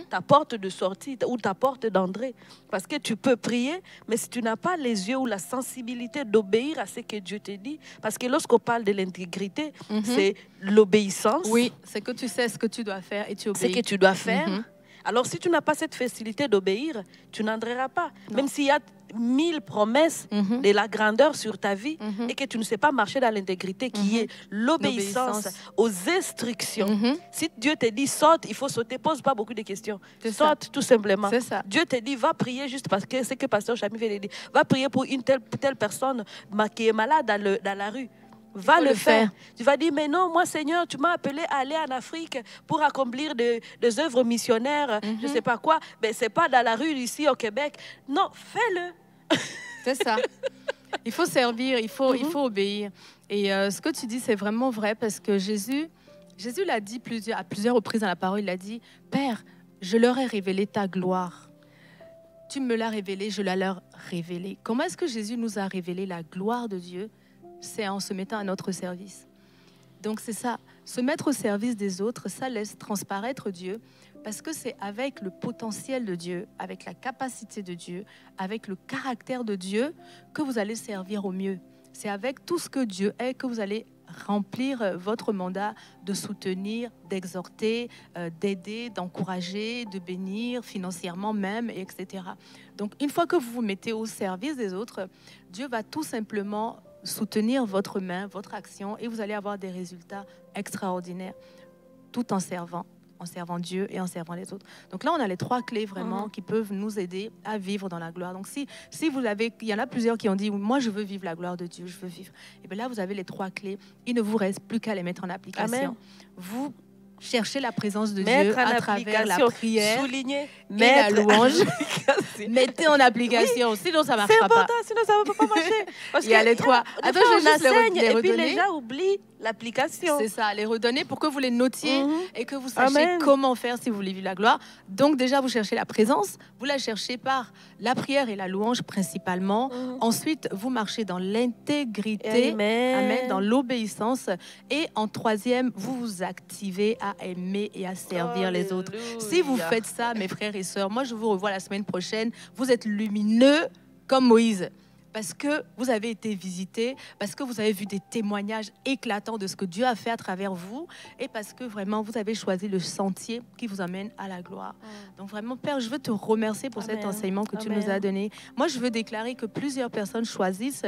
S3: ta porte de sortie ou ta porte d'entrée. Parce que tu peux prier, mais si tu n'as pas les yeux ou la sensibilité d'obéir à ce que Dieu te dit, parce que lorsqu'on parle de l'intégrité, c'est l'obéissance.
S2: Oui, c'est que tu sais ce que tu dois faire et tu obéis.
S3: Ce que tu dois faire. Alors, si tu n'as pas cette facilité d'obéir, tu n'entreras pas. Non. Même s'il y a 1000 promesses de la grandeur sur ta vie et que tu ne sais pas marcher dans l'intégrité qui est l'obéissance aux instructions. Si Dieu te dit saute, il faut sauter. Pose pas beaucoup de questions. Saute tout simplement. Dieu te dit va prier juste parce que c'est que Pasteur Shamim vient de dire. Va prier pour une telle personne qui est malade dans la rue. Va le faire. Tu vas dire, mais non, moi, Seigneur, tu m'as appelé à aller en Afrique pour accomplir des œuvres missionnaires, je ne sais pas quoi. Mais ce n'est pas dans la rue ici au Québec. Non, fais-le.
S2: C'est ça. Il faut servir, il faut obéir. Et ce que tu dis, c'est vraiment vrai parce que Jésus l'a dit à plusieurs reprises dans la parole. Il a dit, Père, je leur ai révélé ta gloire. Tu me l'as révélé, je la leur révélé. Comment est-ce que Jésus nous a révélé la gloire de Dieu? C'est en se mettant à notre service. Donc c'est ça, se mettre au service des autres, ça laisse transparaître Dieu, parce que c'est avec le potentiel de Dieu, avec la capacité de Dieu, avec le caractère de Dieu que vous allez servir au mieux. C'est avec tout ce que Dieu est que vous allez remplir votre mandat de soutenir, d'exhorter, d'aider, d'encourager, de bénir financièrement même, etc. Donc une fois que vous vous mettez au service des autres, Dieu va tout simplement soutenir votre main, votre action, et vous allez avoir des résultats extraordinaires, tout en servant Dieu et en servant les autres. Donc là, on a les 3 clés vraiment qui peuvent nous aider à vivre dans la gloire. Donc si vous l'avez, il y en a plusieurs qui ont dit, moi je veux vivre la gloire de Dieu, je veux vivre. Et bien là, vous avez les 3 clés. Il ne vous reste plus qu'à les mettre en application.
S3: Amen.
S2: Vous cherchez la présence de Dieu à travers la prière,
S3: souligner,
S2: la louange. Mettez en application, sinon ça ne marchera pas.
S3: C'est important, sinon ça ne va pas marcher. Parce
S2: il y a les 3.
S3: Attends, je vais juste les redonner. Et puis les gens oublient l'application.
S2: C'est ça, les redonner pour que vous les notiez et que vous sachiez comment faire si vous voulez vivre la gloire. Donc déjà, vous cherchez la présence, vous la cherchez par la prière et la louange principalement. Ensuite, vous marchez dans l'intégrité, amen, dans l'obéissance. Et en 3e, vous vous activez à aimer et à servir les autres. Si vous faites ça, mes frères et sœurs, moi je vous revois la semaine prochaine, vous êtes lumineux comme Moïse. Parce que vous avez été visité, parce que vous avez vu des témoignages éclatants de ce que Dieu a fait à travers vous, et parce que vraiment vous avez choisi le sentier qui vous amène à la gloire. Donc vraiment, Père, je veux te remercier pour cet enseignement que tu nous as donné. Moi, je veux déclarer que plusieurs personnes choisissent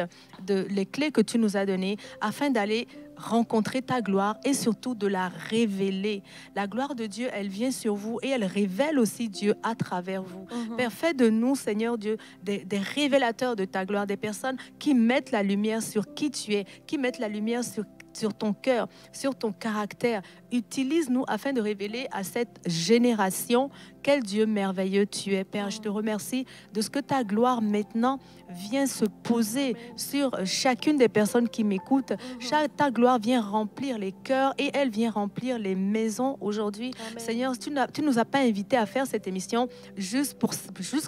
S2: les clés que tu nous as données afin d'aller rencontrer ta gloire et surtout de la révéler. La gloire de Dieu, elle vient sur vous et elle révèle aussi Dieu à travers vous. Père, fais de nous, Seigneur Dieu, des révélateurs de ta gloire, des personnes qui mettent la lumière sur qui tu es, qui mettent la lumière sur ton cœur, sur ton caractère. Utilise-nous afin de révéler à cette génération quel Dieu merveilleux tu es, Père. Je te remercie de ce que ta gloire maintenant vient se poser sur chacune des personnes qui m'écoutent. Ta gloire vient remplir les cœurs et elle vient remplir les maisons aujourd'hui. Seigneur, tu ne nous as pas invités à faire cette émission juste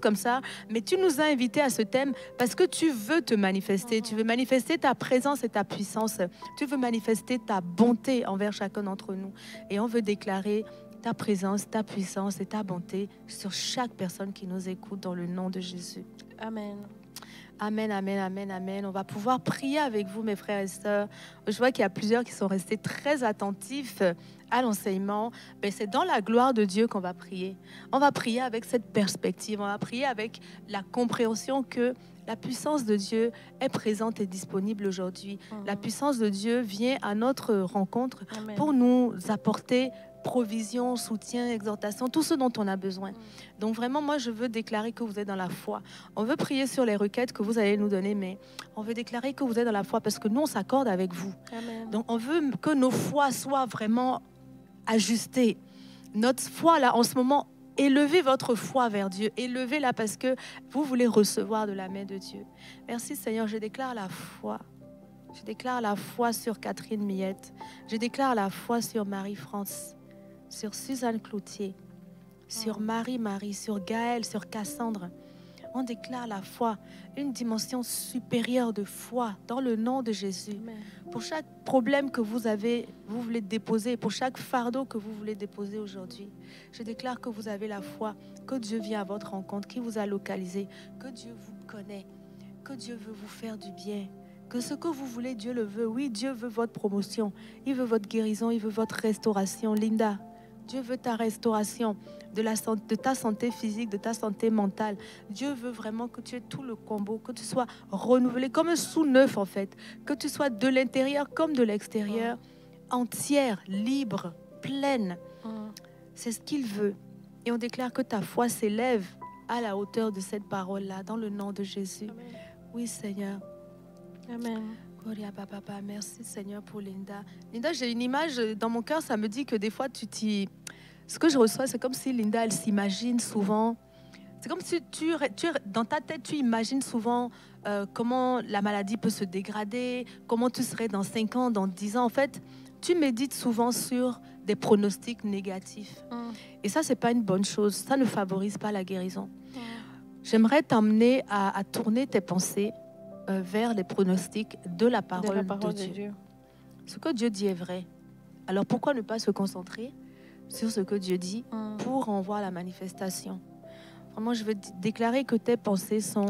S2: comme ça, mais tu nous as invités à ce thème parce que tu veux te manifester. Tu veux manifester ta présence et ta puissance. Tu veux manifester ta bonté envers chacun d'entre nous. Et on veut déclarer ta présence, ta puissance et ta bonté sur chaque personne qui nous écoute dans le nom de Jésus.
S3: Amen.
S2: Amen, amen, amen, amen. On va pouvoir prier avec vous, mes frères et sœurs. Je vois qu'il y a plusieurs qui sont restés très attentifs à l'enseignement. Mais c'est dans la gloire de Dieu qu'on va prier. On va prier avec cette perspective. On va prier avec la compréhension que la puissance de Dieu est présente et disponible aujourd'hui. La puissance de Dieu vient à notre rencontre pour nous apporter provision, soutien, exhortation, tout ce dont on a besoin. Donc vraiment, moi, je veux déclarer que vous êtes dans la foi. On veut prier sur les requêtes que vous allez nous donner, mais on veut déclarer que vous êtes dans la foi parce que nous, on s'accorde avec vous. Amen. Donc on veut que nos foi soient vraiment ajustées. Notre foi, là, en ce moment, élevez votre foi vers Dieu. Élevez-la parce que vous voulez recevoir de la main de Dieu. Merci, Seigneur. Je déclare la foi. Je déclare la foi sur Catherine Miette. Je déclare la foi sur Marie-France, sur Suzanne Cloutier, sur Marie-Marie, sur Gaëlle, sur Cassandre. On déclare la foi, une dimension supérieure de foi dans le nom de Jésus. Amen. Pour chaque problème que vous avez, vous voulez déposer, pour chaque fardeau que vous voulez déposer aujourd'hui, je déclare que vous avez la foi, que Dieu vient à votre rencontre, qu'il vous a localisé, que Dieu vous connaît, que Dieu veut vous faire du bien, que ce que vous voulez, Dieu le veut. Oui, Dieu veut votre promotion, il veut votre guérison, il veut votre restauration. Linda, Dieu veut ta restauration de ta santé physique, de ta santé mentale. Dieu veut vraiment que tu aies tout le combo, que tu sois renouvelé comme un sous-neuf en fait, que tu sois de l'intérieur comme de l'extérieur, entière, libre, pleine. C'est ce qu'il veut. Et on déclare que ta foi s'élève à la hauteur de cette parole-là, dans le nom de Jésus. Amen. Oui, Seigneur. Amen. Merci Seigneur pour Linda. Linda, j'ai une image dans mon cœur, ça me dit que des fois ce que je reçois, c'est comme si Linda, elle s'imagine souvent. C'est comme si dans ta tête, tu imagines souvent comment la maladie peut se dégrader, comment tu serais dans 5 ans, dans 10 ans. En fait, tu médites souvent sur des pronostics négatifs. Et ça, c'est pas une bonne chose. Ça ne favorise pas la guérison. J'aimerais t'emmener à tourner tes pensées vers les pronostics de la parole de Dieu. Ce que Dieu dit est vrai. Alors pourquoi ne pas se concentrer sur ce que Dieu dit pour en voir la manifestation? Vraiment, je veux déclarer que tes pensées sont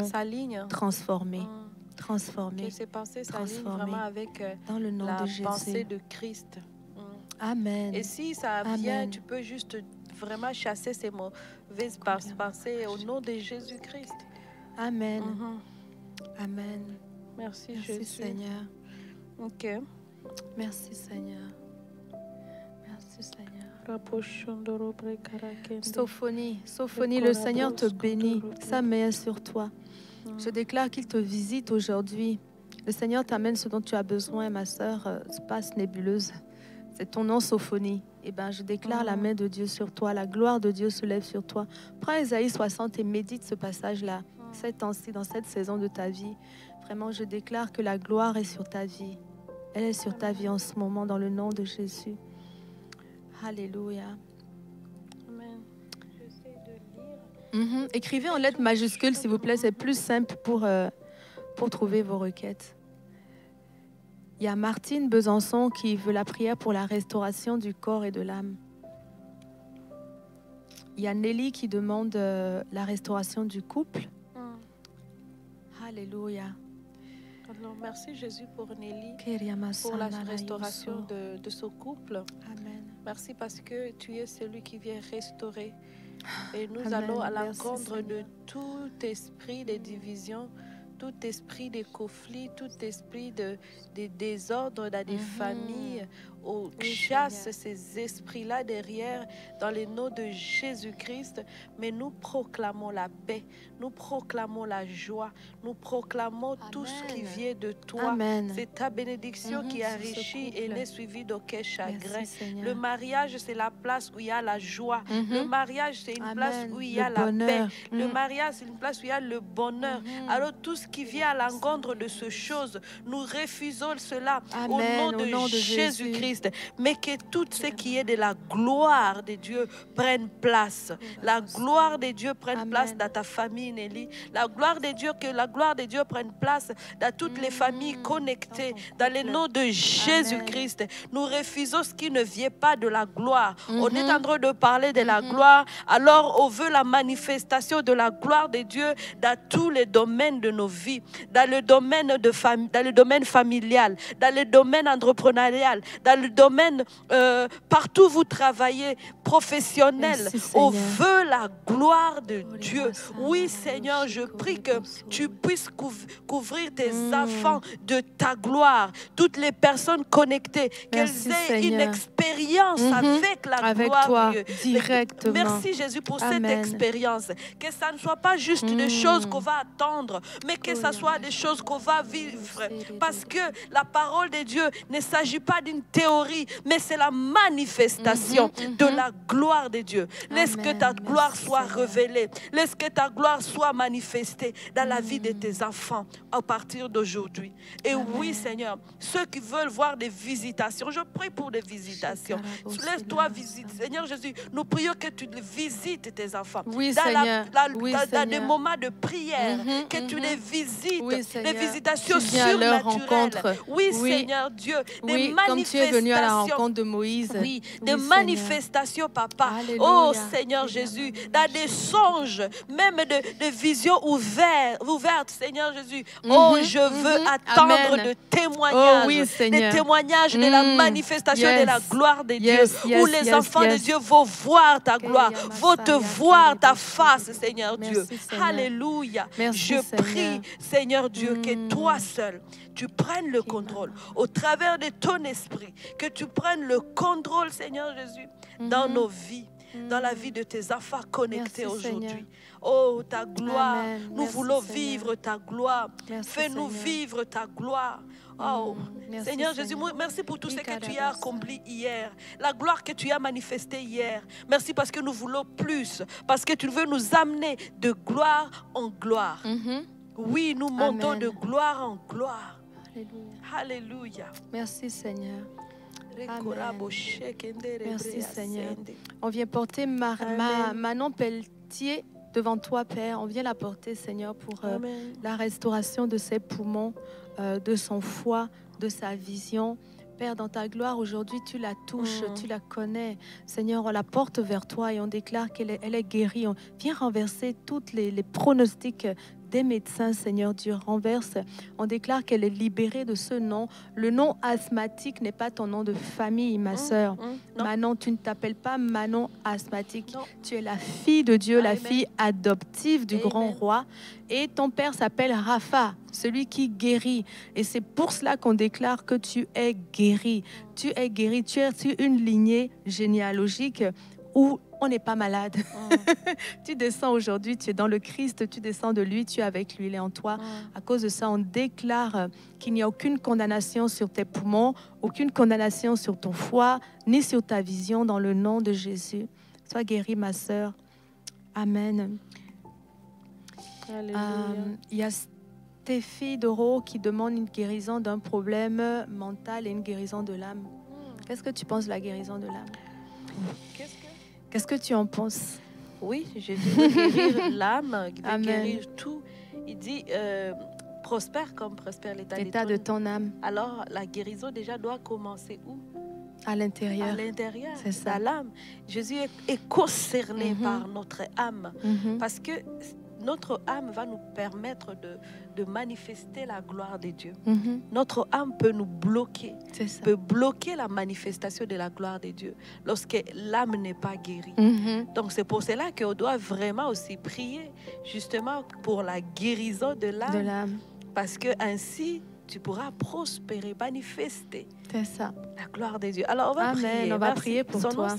S2: transformées. Transformées.
S3: Que ces pensées s'alignent vraiment avec
S2: dans le nom
S3: la
S2: de Jésus.
S3: pensée de Christ.
S2: Amen.
S3: Et si ça vient, tu peux juste vraiment chasser ces mauvaises pensées au nom de Jésus-Christ.
S2: Amen. Amen.
S3: Merci
S2: Jésus. Seigneur.
S3: Ok.
S2: Merci Seigneur. Merci Seigneur. Sophonie, le Seigneur te bénit. Sa main est sur toi. Je déclare qu'il te visite aujourd'hui. Le Seigneur t'amène ce dont tu as besoin, ma sœur. Space nébuleuse. C'est ton nom, Sophonie. Eh ben, je déclare la main de Dieu sur toi. La gloire de Dieu se lève sur toi. Prends Ésaïe 60 et médite ce passage-là. Ces temps-ci, dans cette saison de ta vie, vraiment, je déclare que la gloire est sur ta vie. Elle est sur ta vie en ce moment, dans le nom de Jésus. Alléluia.
S3: Amen. J'essaie de lire.
S2: Écrivez en lettres majuscules, s'il vous plaît. C'est plus simple pour trouver vos requêtes. Il y a Martine Besançon qui veut la prière pour la restauration du corps et de l'âme. Il y a Nelly qui demande la restauration du couple. Alléluia.
S3: Alors, merci Jésus pour Nelly, pour la restauration de ce couple.
S2: Amen.
S3: Merci parce que tu es celui qui vient restaurer. Et nous allons à l'encontre de tout esprit de division, tout esprit de conflit, tout esprit de désordre dans des familles. On chasse ces esprits-là derrière dans le nom de Jésus-Christ. Mais nous proclamons la paix, nous proclamons la joie, nous proclamons tout ce qui vient de toi. C'est ta bénédiction qui enrichit et n'est suivie d'aucun chagrin. Le mariage, c'est la place où il y a la joie. Le mariage, c'est une place où il y a la paix. Le mariage, c'est une place où il y a le bonheur. Alors tout ce qui vient à l'encontre de ces choses, nous refusons cela au nom de Jésus-Christ. Jésus-Christ, mais que tout ce qui est de la gloire de Dieu prenne place. La gloire de Dieu prenne place dans ta famille, Nelly. La gloire de Dieu, que la gloire de Dieu prenne place dans toutes les familles connectées. Dans le nom de Jésus-Christ, nous refusons ce qui ne vient pas de la gloire. On est en train de parler de la gloire, alors on veut la manifestation de la gloire de Dieu dans tous les domaines de nos vies, dans le domaine dans le domaine familial, dans le domaine entrepreneurial, dans le domaine partout où vous travaillez, professionnel. On veut la gloire de Dieu. Oui, Seigneur, je prie que tu puisses couvrir tes enfants de ta gloire, toutes les personnes connectées, qu'elles aient une expérience avec la gloire de Dieu.
S2: Directement.
S3: Merci Jésus pour cette expérience. Que ça ne soit pas juste des choses qu'on va attendre, mais que ça soit des choses qu'on va vivre. Parce que la parole de Dieu ne s'agit pas d'une théorie, mais c'est la manifestation de la gloire de Dieu. Laisse que ta gloire soit révélée. Laisse que ta gloire soit manifestée dans la vie de tes enfants à partir d'aujourd'hui. Et oui, Seigneur, ceux qui veulent voir des visitations, je prie pour des visitations. Laisse-toi visiter. Seigneur Jésus, nous prions que tu visites tes enfants.
S2: Oui,
S3: dans
S2: Seigneur.
S3: Dans des moments de prière, que tu les visites.
S2: Oui,
S3: des visitations
S2: surnaturelles.
S3: Oui, Seigneur Dieu. Des manifestations.
S2: Comme tu es venu à la rencontre de Moïse.
S3: Oui, des manifestations, Papa. Alléluia. Oh, Seigneur Jésus, dans des songes, même de visions ouvertes, Seigneur Jésus. Oh, je veux attendre de témoignages.
S2: Oh, oui,
S3: des témoignages de la manifestation de la gloire de Dieu. Où les enfants de Dieu vont voir ta gloire, vont te voir ta face, Seigneur Dieu. Alléluia. Je prie, Seigneur Dieu, que toi seul, tu prennes le contrôle au travers de ton esprit, que tu prennes le contrôle, Seigneur Jésus, dans nos vies, dans la vie de tes enfants connectés aujourd'hui. Oh, ta gloire, nous voulons vivre ta gloire. Fais-nous vivre ta gloire. Oh, Seigneur Jésus, merci pour tout ce que tu as accompli hier. La gloire que tu as manifestée hier. Merci parce que nous voulons plus. Parce que tu veux nous amener de gloire en gloire. Oui, nous montons de gloire en gloire. Alléluia.
S2: Merci Seigneur. Amen. Merci Seigneur. On vient porter Manon Pelletier devant toi, Père. On vient la porter, Seigneur, pour la restauration de ses poumons, de son foie, de sa vision. Père, dans ta gloire, aujourd'hui, tu la touches, tu la connais. Seigneur, on la porte vers toi et on déclare qu'elle est guérie. On vient renverser toutes les pronostics des médecins, Seigneur Dieu, renverse. On déclare qu'elle est libérée de ce nom. Le nom asthmatique n'est pas ton nom de famille, ma sœur. Manon, tu ne t'appelles pas Manon asthmatique. Non. Tu es la fille de Dieu, la fille adoptive du grand roi. Et ton père s'appelle Rapha, celui qui guérit. Et c'est pour cela qu'on déclare que tu es guéri. Tu es guéri. Tu es sur une lignée généalogique où on n'est pas malade. Tu descends aujourd'hui, tu es dans le Christ, tu descends de lui, tu es avec lui, il est en toi. À cause de ça, on déclare qu'il n'y a aucune condamnation sur tes poumons, aucune condamnation sur ton foie, ni sur ta vision, dans le nom de Jésus. Sois guérie, ma sœur. Amen. Il y a Stéphie Doro qui demande une guérison d'un problème mental et une guérison de l'âme. Qu'est-ce que tu penses de la guérison de l'âme? Qu'est-ce que tu en penses?
S3: Oui, je veux guérir l'âme, il veut guérir tout. Il dit prospère comme prospère l'état
S2: de ton âme.
S3: Alors la guérison déjà doit commencer où?
S2: À l'intérieur.
S3: À l'intérieur,
S2: c'est ça.
S3: L'âme. Jésus est concerné par notre âme parce que notre âme va nous permettre de manifester la gloire de Dieu. Notre âme peut nous bloquer, peut bloquer la manifestation de la gloire de Dieu lorsque l'âme n'est pas guérie. Donc c'est pour cela qu'on doit vraiment aussi prier justement pour la guérison de l'âme. Parce que ainsi tu pourras prospérer, manifester la gloire de Dieu. Alors on va prier.
S2: On va prier pour toi.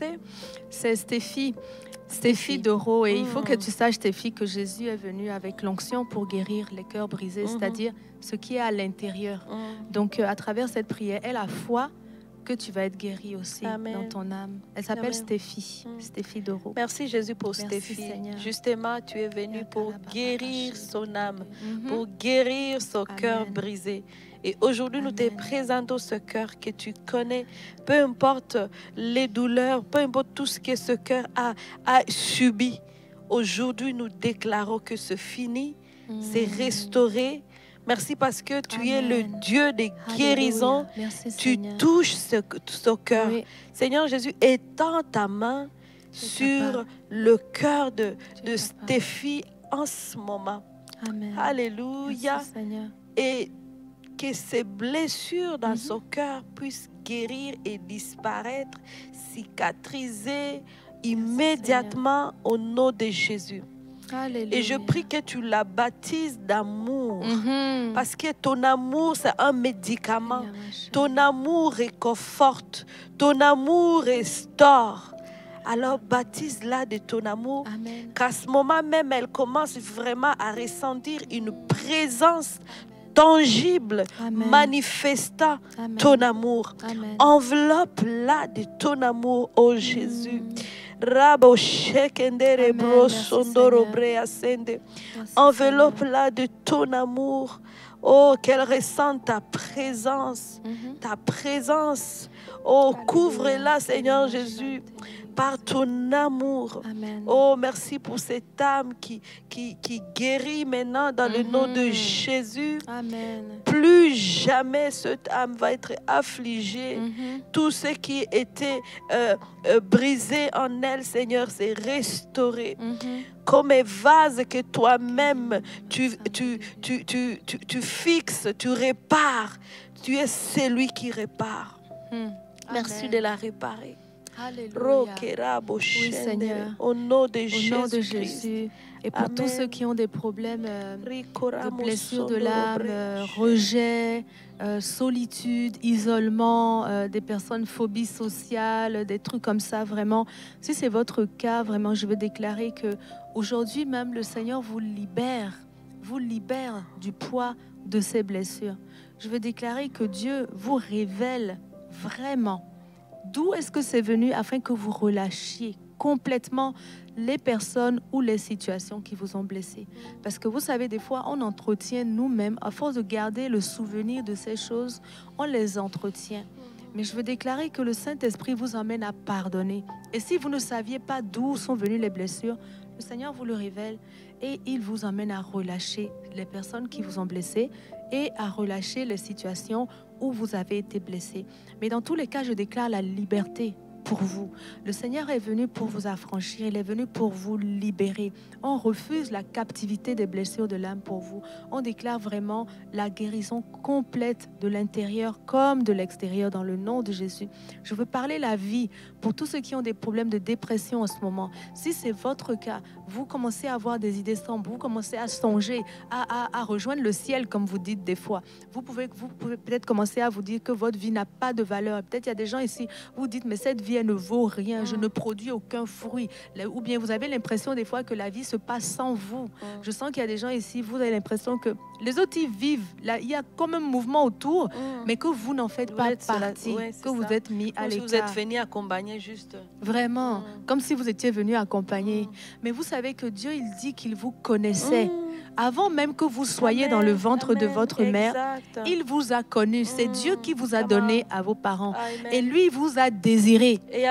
S2: C'est Stéphie Doro, et il faut que tu saches, Stéphie, que Jésus est venu avec l'onction pour guérir les cœurs brisés, c'est-à-dire ce qui est à l'intérieur. Donc, à travers cette prière, aie la foi que tu vas être guérie aussi dans ton âme. Elle s'appelle Stéphie, Stéphie Doro.
S3: Merci Jésus pour Stéphie. Seigneur. Justement, tu es venu pour guérir son âme, pour guérir son cœur brisé. Et aujourd'hui, nous te présentons ce cœur que tu connais. Peu importe les douleurs, peu importe tout ce que ce cœur a subi. Aujourd'hui, nous déclarons que c'est fini, c'est restauré. Merci parce que tu es le Dieu des guérisons.
S2: Merci,
S3: tu
S2: Seigneur.
S3: touches ce cœur. Oui. Seigneur Jésus, étends ta main sur le cœur de Stéphie en ce moment.
S2: Amen.
S3: Alléluia.
S2: Merci, Seigneur.
S3: Et que ces blessures dans son cœur puissent guérir et disparaître, cicatriser immédiatement au nom de Jésus.
S2: Alléluia.
S3: Et je prie que tu la baptises d'amour. Parce que ton amour, c'est un médicament. Ton amour réconforte. Ton amour restaure. Alors baptise-la de ton amour. Qu'à ce moment même, elle commence vraiment à ressentir une présence tangible, manifestant ton amour. Enveloppe-la de ton amour, ô Jésus. Enveloppe-la de ton amour. Oh, qu'elle ressente ta présence. Ta présence. Oh, couvre-la, Seigneur Jésus, par ton amour.
S2: Amen.
S3: Oh, merci pour cette âme qui guérit maintenant dans le nom de Jésus.
S2: Amen.
S3: Plus jamais cette âme va être affligée. Tout ce qui était brisé en elle, Seigneur, c'est restauré. Comme un vase que toi-même tu fixes, tu répares. Tu es celui qui répare. Merci de la réparer.
S2: Alléluia. Oui, Seigneur.
S3: Au nom de
S2: Jésus. Et pour tous ceux qui ont des problèmes de blessures de l'âme, rejet, solitude, isolement, des personnes phobies sociales, des trucs comme ça, vraiment. Si c'est votre cas, vraiment, je veux déclarer que aujourd'hui même, le Seigneur vous libère du poids de ces blessures. Je veux déclarer que Dieu vous révèle vraiment d'où est-ce que c'est venu afin que vous relâchiez complètement les personnes ou les situations qui vous ont blessé. Parce que vous savez, des fois, on entretient nous-mêmes, à force de garder le souvenir de ces choses, on les entretient. Mais je veux déclarer que le Saint-Esprit vous emmène à pardonner. Et si vous ne saviez pas d'où sont venues les blessures, le Seigneur vous le révèle et il vous emmène à relâcher les personnes qui vous ont blessé et à relâcher les situations où vous avez été blessé. Mais dans tous les cas, je déclare la liberté pour vous. Le Seigneur est venu pour vous affranchir, il est venu pour vous libérer. On refuse la captivité des blessures de l'âme pour vous. On déclare vraiment la guérison complète de l'intérieur comme de l'extérieur dans le nom de Jésus. Je veux parler la vie pour tous ceux qui ont des problèmes de dépression en ce moment. Si c'est votre cas, vous commencez à avoir des idées sombres, vous commencez à songer, à rejoindre le ciel comme vous dites des fois. Vous pouvez peut-être commencer à vous dire que votre vie n'a pas de valeur. Peut-être il y a des gens ici, vous dites mais cette vie elle ne vaut rien, je ne produis aucun fruit. Ou bien vous avez l'impression des fois que la vie se passe sans vous. Je sens qu'il y a des gens ici, vous avez l'impression que les autres y vivent. Là, il y a comme un mouvement autour, mais que vous n'en faites pas partie, que vous êtes mis à l'écart.
S3: Vous êtes venu accompagner juste.
S2: Vraiment, comme si vous étiez venu accompagner. Mais vous savez que Dieu, il dit qu'il vous connaissait. Avant même que vous soyez dans le ventre de votre mère, il vous a connu. C'est Dieu qui vous a donné à vos parents. Et lui, il vous a désiré. Et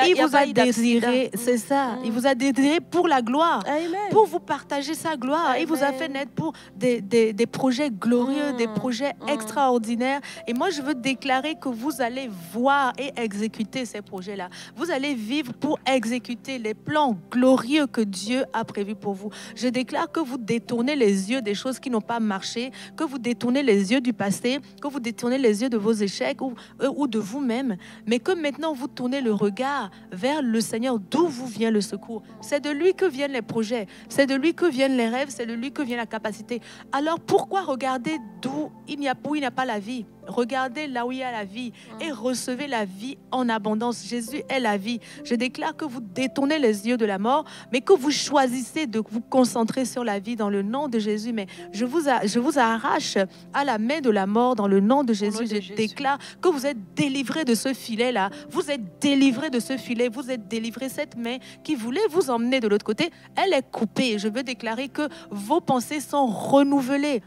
S2: il vous a désiré, c'est ça. Il vous a désiré pour la gloire, pour vous partager sa gloire. Il vous a fait naître pour des projets glorieux, des projets extraordinaires. Et moi, je veux déclarer que vous allez voir et exécuter ces projets-là. Vous allez vivre pour exécuter les plans glorieux que Dieu a prévus pour vous. Je déclare que vous détournez les yeux des choses qui n'ont pas marché, que vous détournez les yeux du passé, que vous détournez les yeux de vos échecs ou de vous-même, mais que maintenant vous tournez le regard vers le Seigneur, d'où vous vient le secours. C'est de lui que viennent les projets, c'est de lui que viennent les rêves, c'est de lui que vient la capacité. Alors pourquoi regarder d'où il n'y a pas la vie? Regardez là où il y a la vie et recevez la vie en abondance. Jésus est la vie. Je déclare que vous détournez les yeux de la mort, mais que vous choisissez de vous concentrer sur la vie dans le nom de Jésus. Mais je vous arrache à la main de la mort dans le nom de Jésus. Je déclare que vous êtes délivrés de ce filet-là. Vous êtes délivrés de ce filet. Vous êtes délivrés. Cette main qui voulait vous emmener de l'autre côté, elle est coupée. Je veux déclarer que vos pensées sont renouvelées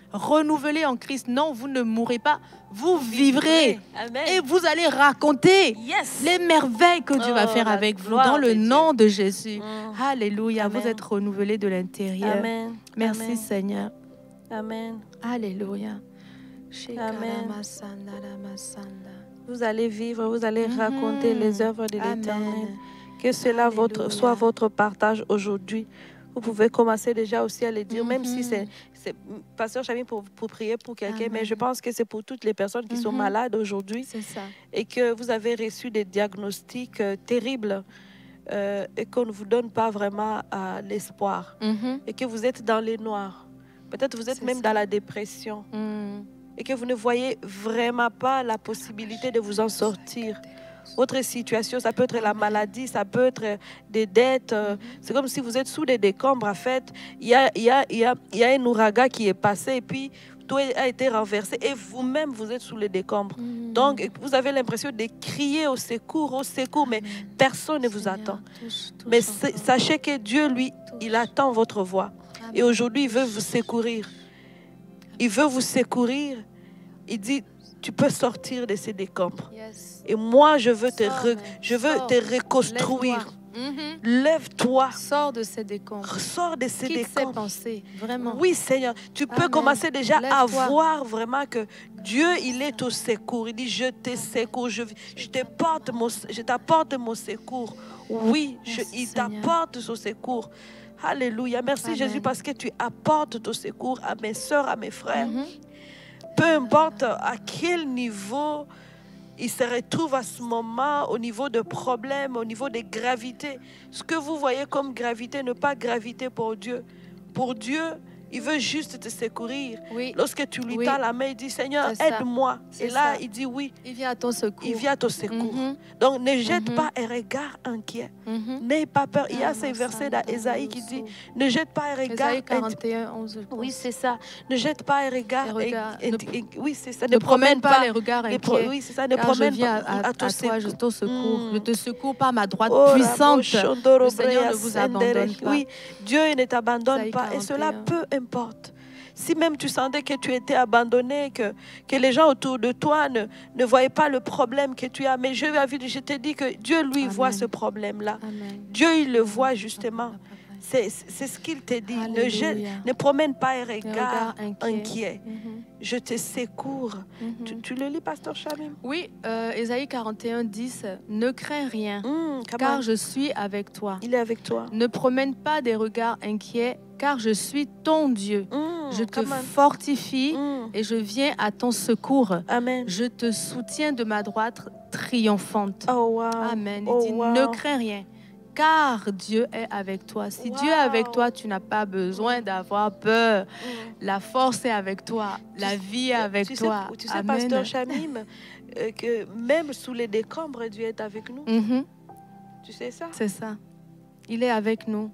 S2: en Christ. Non, vous ne mourrez pas. Vous vivrez. Amen. Et vous allez raconter les merveilles que Dieu va faire avec vous dans le nom de Jésus. Alléluia. Amen. Vous êtes renouvelés de l'intérieur. Merci Amen. Seigneur.
S3: Amen.
S2: Alléluia.
S3: Amen. Vous allez vivre, vous allez raconter les œuvres de l'Éternel. Que cela soit votre partage aujourd'hui. Vous pouvez commencer déjà aussi à le dire, même si c'est Pasteur Chamim pour prier pour quelqu'un, mais je pense que c'est pour toutes les personnes qui sont malades aujourd'hui et que vous avez reçu des diagnostics terribles et qu'on ne vous donne pas vraiment l'espoir et que vous êtes dans les noirs. Peut-être vous êtes même dans la dépression et que vous ne voyez vraiment pas la possibilité de vous en sortir. Votre situation, ça peut être la maladie, ça peut être des dettes. C'est comme si vous êtes sous des décombres. En fait, il y a un ouragan qui est passé et puis tout a été renversé et vous-même, vous êtes sous les décombres. Donc, vous avez l'impression de crier au secours, mais personne ne vous attend. Mais sachez que Dieu, lui, il attend votre voix. Et aujourd'hui, il veut vous secourir. Il veut vous secourir. Il dit, tu peux sortir de ces décombres. Et moi, je veux te reconstruire. Lève-toi.
S2: Sors de ces décombres.
S3: Sors de ces décombres.
S2: Quitte ces pensées, vraiment.
S3: Oui, Seigneur. Tu peux commencer déjà à voir vraiment que Dieu, il est au secours. Il dit, je te secours. Je t'apporte mon secours. Oui, il t'apporte son secours. Alléluia. Merci Jésus parce que tu apportes ton secours à mes soeurs, à mes frères. Peu importe à quel niveau ils se retrouvent à ce moment, au niveau de problèmes, au niveau de gravité. Ce que vous voyez comme gravité n'est pas gravité pour Dieu. Pour Dieu, il veut juste te secourir. Lorsque tu lui tends la main, il dit, Seigneur, aide-moi. Et là, il dit oui.
S2: Il vient à ton secours.
S3: Il vient à ton secours. Donc, ne jette pas un regard inquiet. N'aie pas peur. Il y a ces versets d'Ésaïe qui dit, ne jette pas un regard
S2: inquiet. 41, 11.
S3: Oui, c'est ça. Ne jette pas un regard oui, c'est ça.
S2: Ne promène pas les regards inquiets.
S3: Oui, c'est ça. Ne promène pas
S2: à ton secours. Je te secours. Je te secours par ma droite puissante. Le Seigneur ne vous abandonne pas.
S3: Oui, Dieu ne t'abandonne pas. Et cela peut importe. Si même tu sentais que tu étais abandonné, que les gens autour de toi ne voyaient pas le problème que tu as, mais je te dis que Dieu, lui, voit ce problème-là. Dieu, il le voit justement. C'est ce qu'il te dit. Ne promène pas un regard inquiet. Je te secours. Tu le lis, Pasteur Chamim?
S2: Oui, Ésaïe 41, 10. Ne crains rien, car je suis avec toi.
S3: Il est avec toi.
S2: Ne promène pas des regards inquiets, car je suis ton Dieu. Je te fortifie et je viens à ton secours.
S3: Amen.
S2: Je te soutiens de ma droite triomphante.
S3: Oh, wow.
S2: Amen. Il dit, ne crains rien, car Dieu est avec toi. Si Dieu est avec toi, tu n'as pas besoin d'avoir peur. La force est avec toi. La vie est avec toi.
S3: Tu sais, Pasteur Chamim, que même sous les décombres, Dieu est avec nous. Tu sais ça?
S2: C'est ça. Il est avec nous.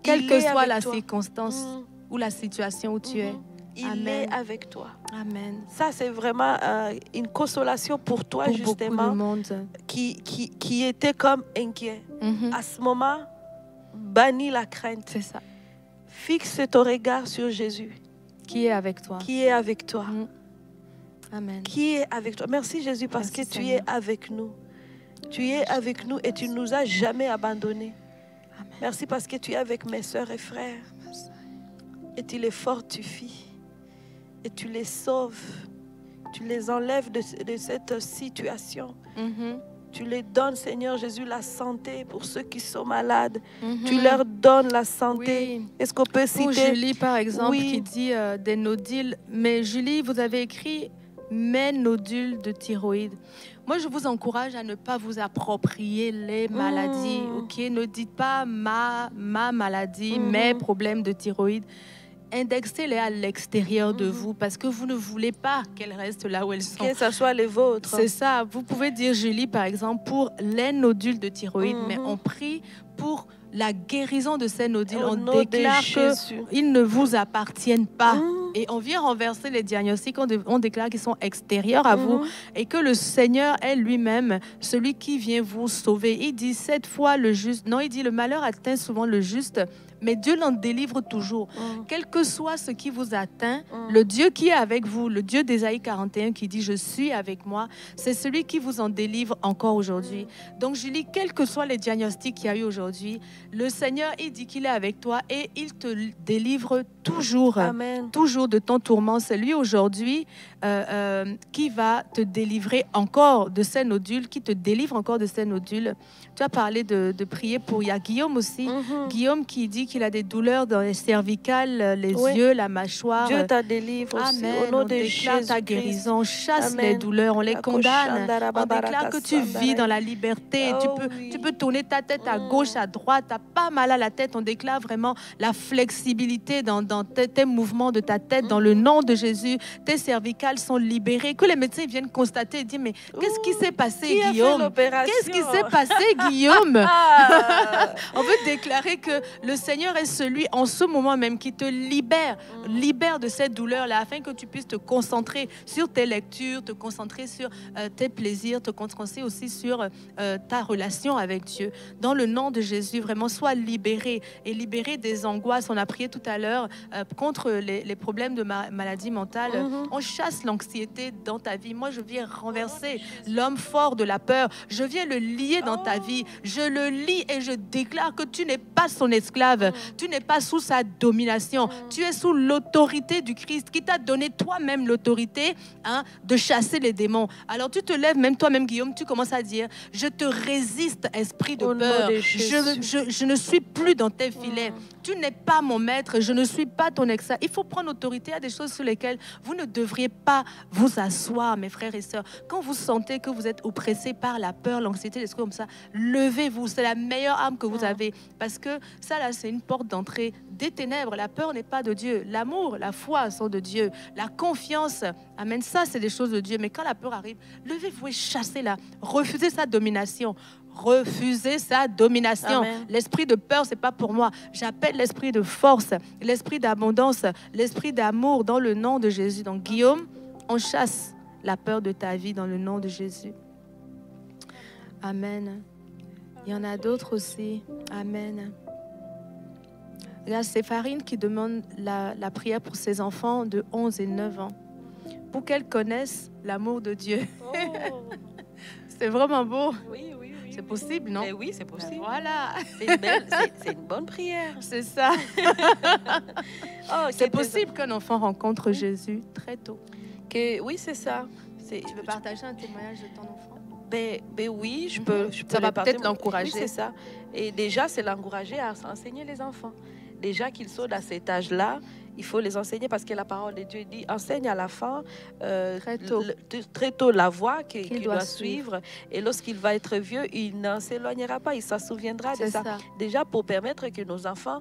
S2: Quelle que soit la circonstance ou la situation où tu es.
S3: Il est avec toi.
S2: Amen.
S3: Ça, c'est vraiment une consolation pour toi,
S2: pour
S3: justement, qui était comme inquiet. À ce moment, bannis la crainte.
S2: C'est ça.
S3: Fixe ton regard sur Jésus.
S2: Qui est avec toi.
S3: Qui est avec toi.
S2: Amen.
S3: Qui est avec toi. Merci Jésus parce que tu es avec nous. Tu es avec nous et tu ne nous as jamais abandonnés. Amen. Merci parce que tu es avec mes soeurs et frères. Et tu les fortifies. Et tu les sauves. Tu les enlèves de cette situation. Tu les donnes, Seigneur Jésus, la santé pour ceux qui sont malades. Tu leur donnes la santé.
S2: Oui.
S3: Est-ce qu'on peut citer?
S2: Pour Julie, par exemple, qui dit des nodules. Mais Julie, vous avez écrit mes nodules de thyroïde. Moi, je vous encourage à ne pas vous approprier les maladies. Ok, ne dites pas ma maladie, mes problèmes de thyroïde. indexez-les à l'extérieur de vous parce que vous ne voulez pas qu'elles restent là où elles sont.
S3: Que ce soit les vôtres.
S2: C'est ça. Vous pouvez dire, Julie, par exemple, pour les nodules de thyroïde, mais on prie pour la guérison de ces nodules. On déclare qu'ils ne vous appartiennent pas. Et on vient renverser les diagnostics. On déclare qu'ils sont extérieurs à vous et que le Seigneur est lui-même celui qui vient vous sauver. Il dit 7 fois le juste. Non, il dit le malheur atteint souvent le juste, mais Dieu l'en délivre toujours. Quel que soit ce qui vous atteint, le Dieu qui est avec vous, le Dieu d'Ésaïe 41 qui dit « Je suis avec moi », c'est celui qui vous en délivre encore aujourd'hui. Donc Julie, quels que soient les diagnostics qu'il y a eu aujourd'hui, le Seigneur, il dit qu'il est avec toi et il te délivre toujours.
S3: Amen.
S2: Toujours de ton tourment. C'est lui aujourd'hui qui va te délivrer encore de ces nodules, qui te délivre encore de ces nodules. Tu as parlé de prier pour... Il y a Guillaume aussi. Guillaume qui dit qu'il a des douleurs dans les cervicales, les yeux, la mâchoire.
S3: Dieu t'a délivré aussi.
S2: Amen.
S3: Au nom
S2: on
S3: de
S2: déclare
S3: Jésus
S2: ta guérison. On chasse les douleurs, on les condamne. On déclare que tu vis dans la liberté. Tu peux tourner ta tête à gauche, à droite. Tu n'as pas mal à la tête. On déclare vraiment la flexibilité dans tes mouvements de ta tête. Dans le nom de Jésus, tes cervicales sont libérées. Que les médecins viennent constater et dire, mais qu'est-ce qui s'est passé, Guillaume? Qu'est-ce qui s'est passé, Guillaume? On veut déclarer que le Seigneur est celui en ce moment même qui te libère de cette douleur-là, afin que tu puisses te concentrer sur tes lectures, te concentrer sur tes plaisirs, te concentrer aussi sur ta relation avec Dieu. Dans le nom de Jésus, vraiment, sois libéré et libéré des angoisses. On a prié tout à l'heure contre les problèmes de maladie mentale. On chasse l'anxiété dans ta vie. Moi, je viens renverser l'homme fort de la peur. Je viens le lier dans ta vie. Je le lie et je déclare que tu n'es pas son esclave. Tu n'es pas sous sa domination. Tu es sous l'autorité du Christ qui t'a donné toi-même l'autorité de chasser les démons. Alors tu te lèves, même toi-même, Guillaume, tu commences à dire, je te résiste, esprit de peur. Je ne suis plus dans tes filets. Tu n'es pas mon maître, je ne suis pas ton ex. Il faut prendre autorité à des choses sur lesquelles vous ne devriez pas vous asseoir, mes frères et sœurs. Quand vous sentez que vous êtes oppressés par la peur, l'anxiété, des choses comme ça, levez-vous. C'est la meilleure arme que vous avez. Parce que ça, là, c'est une porte d'entrée des ténèbres. La peur n'est pas de Dieu. L'amour, la foi sont de Dieu. La confiance, amen, ça, c'est des choses de Dieu. Mais quand la peur arrive, levez-vous et chassez-la. Refusez sa domination. Refusez sa domination. L'esprit de peur, c'est pas pour moi. J'appelle l'esprit de force, l'esprit d'abondance, l'esprit d'amour dans le nom de Jésus. Donc, Guillaume, on chasse la peur de ta vie dans le nom de Jésus. Amen. Il y en a d'autres aussi. Amen. Il y a Séphorine qui demande la prière pour ses enfants de 11 et 9 ans pour qu'elles connaissent l'amour de Dieu. C'est vraiment beau.
S3: Oui.
S2: C'est possible, non?
S3: Oui, c'est possible.
S2: Voilà.
S3: C'est une bonne prière.
S2: C'est ça. C'est possible qu'un enfant rencontre Jésus très tôt.
S3: Oui, c'est ça.
S2: Tu veux partager un témoignage de ton enfant?
S3: Oui, je peux.
S2: Ça va peut-être l'encourager.
S3: Oui, c'est ça. Et déjà, c'est l'encourager à enseigner les enfants. Déjà qu'ils sont à cet âge-là, il faut les enseigner parce que la parole de Dieu dit enseigne à l'enfant très tôt la voie qu'il doit suivre. Et lorsqu'il va être vieux, il n'en s'éloignera pas, il s'en souviendra de ça. Déjà pour permettre que nos enfants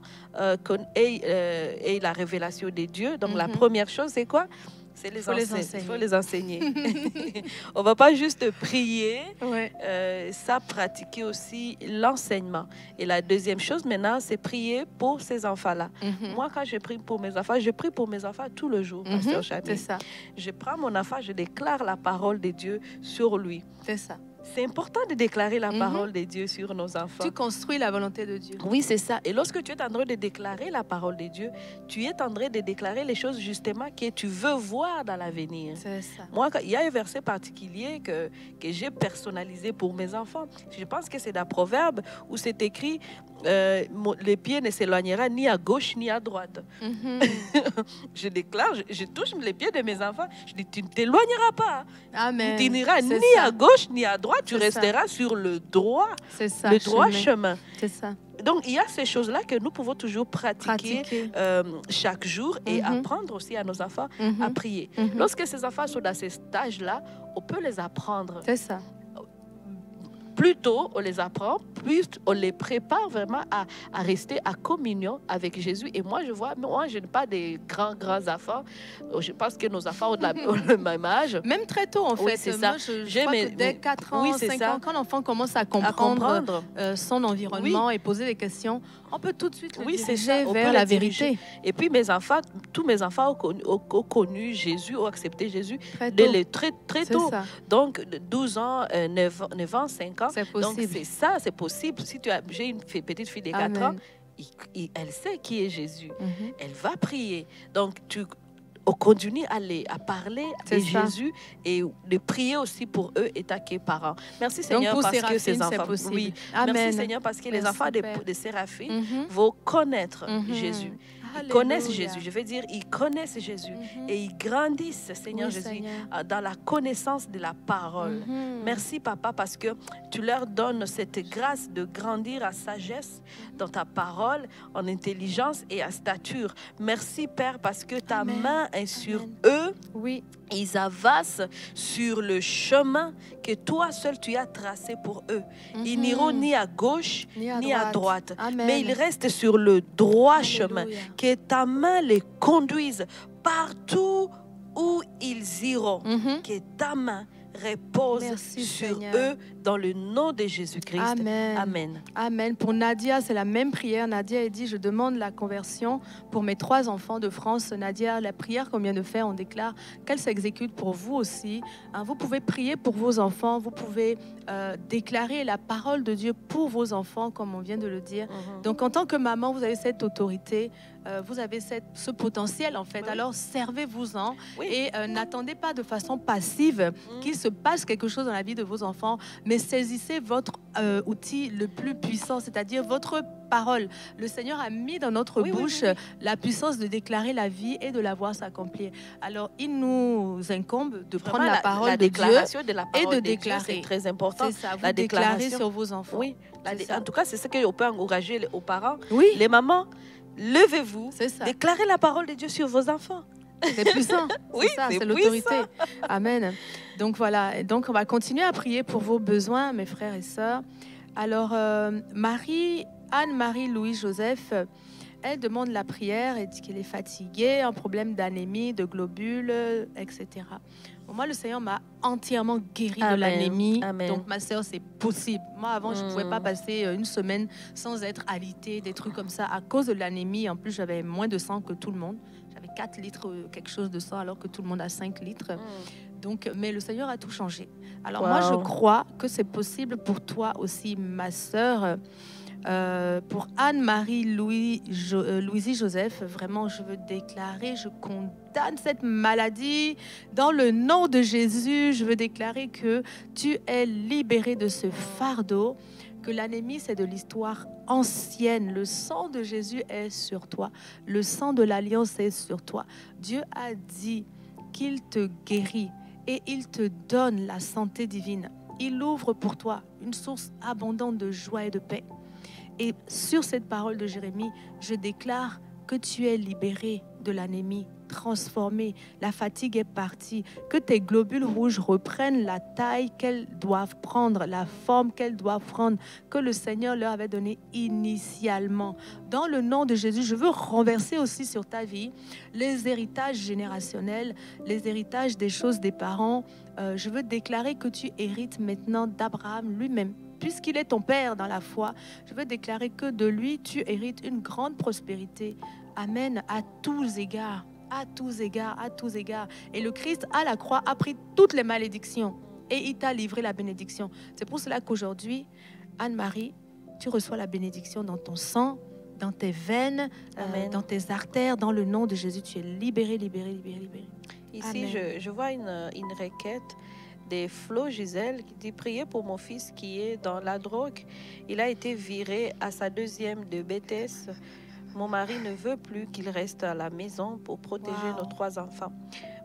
S3: aient la révélation de Dieu. Donc la première chose, c'est quoi? C'est il faut les enseigner. On ne va pas juste prier, ça pratiquer aussi l'enseignement. Et la deuxième chose maintenant, c'est prier pour ces enfants-là. Moi, quand je prie pour mes enfants tout le jour, Pasteur Chami.
S2: C'est ça.
S3: Je prends mon enfant, je déclare la parole de Dieu sur lui.
S2: C'est ça.
S3: C'est important de déclarer la parole de Dieu sur nos enfants.
S2: Tu construis la volonté de Dieu.
S3: Oui, c'est ça. Et lorsque tu es en train de déclarer la parole de Dieu, tu es en train de déclarer les choses justement que tu veux voir dans l'avenir.
S2: C'est ça.
S3: Moi, il y a un verset particulier que j'ai personnalisé pour mes enfants. Je pense que c'est dans Proverbe où c'est écrit les pieds ne s'éloignera ni à gauche ni à droite. Je déclare, je touche les pieds de mes enfants. Je dis, tu ne t'éloigneras pas.
S2: Amen.
S3: Tu n'iras ni à gauche ni à droite. Tu resteras sur le droit chemin.
S2: C'est ça.
S3: Donc, il y a ces choses-là que nous pouvons toujours pratiquer. Chaque jour et apprendre aussi à nos enfants à prier. Lorsque ces enfants sont dans ces stages-là, on peut les apprendre.
S2: C'est ça.
S3: plus tôt on les apprend, plus on les prépare vraiment à rester à communion avec Jésus. Et moi, je n'ai pas des grands enfants. Je pense que nos enfants ont le même âge.
S2: Même très tôt, en fait.
S3: Oui, c'est ça.
S2: Moi, je crois que dès 4 ans, 5 ans, quand l'enfant commence à comprendre son environnement et poser des questions, on peut tout de suite le diriger vers la vérité.
S3: Et puis, tous mes enfants ont connu Jésus, ont accepté Jésus très tôt. Ça. Donc, 12 ans, 9 ans, 5 ans.
S2: C'est possible.
S3: Donc, c'est possible. Si j'ai une petite fille de 4 ans, elle sait qui est Jésus. Elle va prier. Donc, on continue à parler de Jésus et de prier aussi pour eux étant que parents. Merci Seigneur parce que ces enfants... Oui. Merci Seigneur parce que les enfants de Séraphine vont connaître Jésus. Ils connaissent Jésus, je veux dire, ils connaissent Jésus et ils grandissent, Seigneur Jésus, Seigneur, dans la connaissance de la parole. Merci, Papa, parce que tu leur donnes cette grâce de grandir à sagesse dans ta parole, en intelligence et à stature. Merci, Père, parce que ta main est sur eux.
S2: Oui.
S3: Ils avancent sur le chemin que toi seul tu as tracé pour eux. Ils n'iront ni à gauche ni à droite, mais ils restent sur le droit chemin. Que ta main les conduise partout où ils iront. Que ta main repose sur eux dans le nom de Jésus-Christ.
S2: Amen.
S3: Amen.
S2: Amen. Pour Nadia, c'est la même prière. Nadia a dit, je demande la conversion pour mes 3 enfants de France. Nadia, la prière qu'on vient de faire, on déclare qu'elle s'exécute pour vous aussi. Vous pouvez prier pour vos enfants. Vous pouvez déclarer la parole de Dieu pour vos enfants, comme on vient de le dire. Donc, en tant que maman, vous avez cette autorité. Vous avez ce potentiel, en fait. Alors, servez-vous-en et n'attendez pas de façon passive qu'il se passe quelque chose dans la vie de vos enfants, mais saisissez votre outil le plus puissant, c'est-à-dire votre parole. Le Seigneur a mis dans notre bouche la puissance de déclarer la vie et de la voir s'accomplir. Alors, il nous incombe de prendre la parole de Dieu et de déclarer.
S3: C'est très important.
S2: C'est ça, vous déclarez sur vos enfants.
S3: Oui. En tout cas, c'est ce qu'on peut encourager aux parents. Oui. Les mamans, levez-vous, déclarez la parole de Dieu sur vos enfants.
S2: C'est puissant. C'est l'autorité. Amen. Donc voilà, donc on va continuer à prier pour vos besoins, mes frères et sœurs. Alors, Anne-Marie Louis-Joseph, elle demande la prière, elle dit qu'elle est fatiguée, un problème d'anémie, de globules, etc. Bon, moi, le Seigneur m'a entièrement guéri de l'anémie. Donc, ma sœur, c'est possible. Moi, avant, je ne pouvais pas passer une semaine sans être alitée, des trucs comme ça. À cause de l'anémie, en plus, j'avais moins de sang que tout le monde. J'avais 4 litres, quelque chose de sang, alors que tout le monde a 5 litres. Donc, mais le Seigneur a tout changé. Alors, moi, je crois que c'est possible pour toi aussi, ma sœur. Pour Anne-Marie Louisie Joseph, vraiment, je veux déclarer, je condamne cette maladie dans le nom de Jésus. Je veux déclarer que tu es libérée de ce fardeau, que l'anémie, c'est de l'histoire ancienne. Le sang de Jésus est sur toi. Le sang de l'Alliance est sur toi. Dieu a dit qu'il te guérit et il te donne la santé divine. Il ouvre pour toi une source abondante de joie et de paix. Et sur cette parole de Jérémie, je déclare que tu es libéré de l'anémie, transformé, la fatigue est partie, que tes globules rouges reprennent la taille qu'elles doivent prendre, la forme qu'elles doivent prendre, que le Seigneur leur avait donnée initialement. Dans le nom de Jésus, je veux renverser aussi sur ta vie les héritages générationnels, les héritages des choses des parents. Je veux déclarer que tu hérites maintenant d'Abraham lui-même. Puisqu'il est ton Père dans la foi, je veux déclarer que de lui, tu hérites une grande prospérité. Amen, à tous égards, à tous égards, à tous égards. Et le Christ, à la croix, a pris toutes les malédictions et il t'a livré la bénédiction. C'est pour cela qu'aujourd'hui, Anne-Marie, tu reçois la bénédiction dans ton sang, dans tes veines, dans tes artères. Dans le nom de Jésus, tu es libéré, libéré, libéré, libéré.
S3: Ici, je vois une requête de Flo Gisèle qui dit: priez pour mon fils qui est dans la drogue. Il a été viré à sa 2e de BTS. Mon mari ne veut plus qu'il reste à la maison pour protéger nos 3 enfants,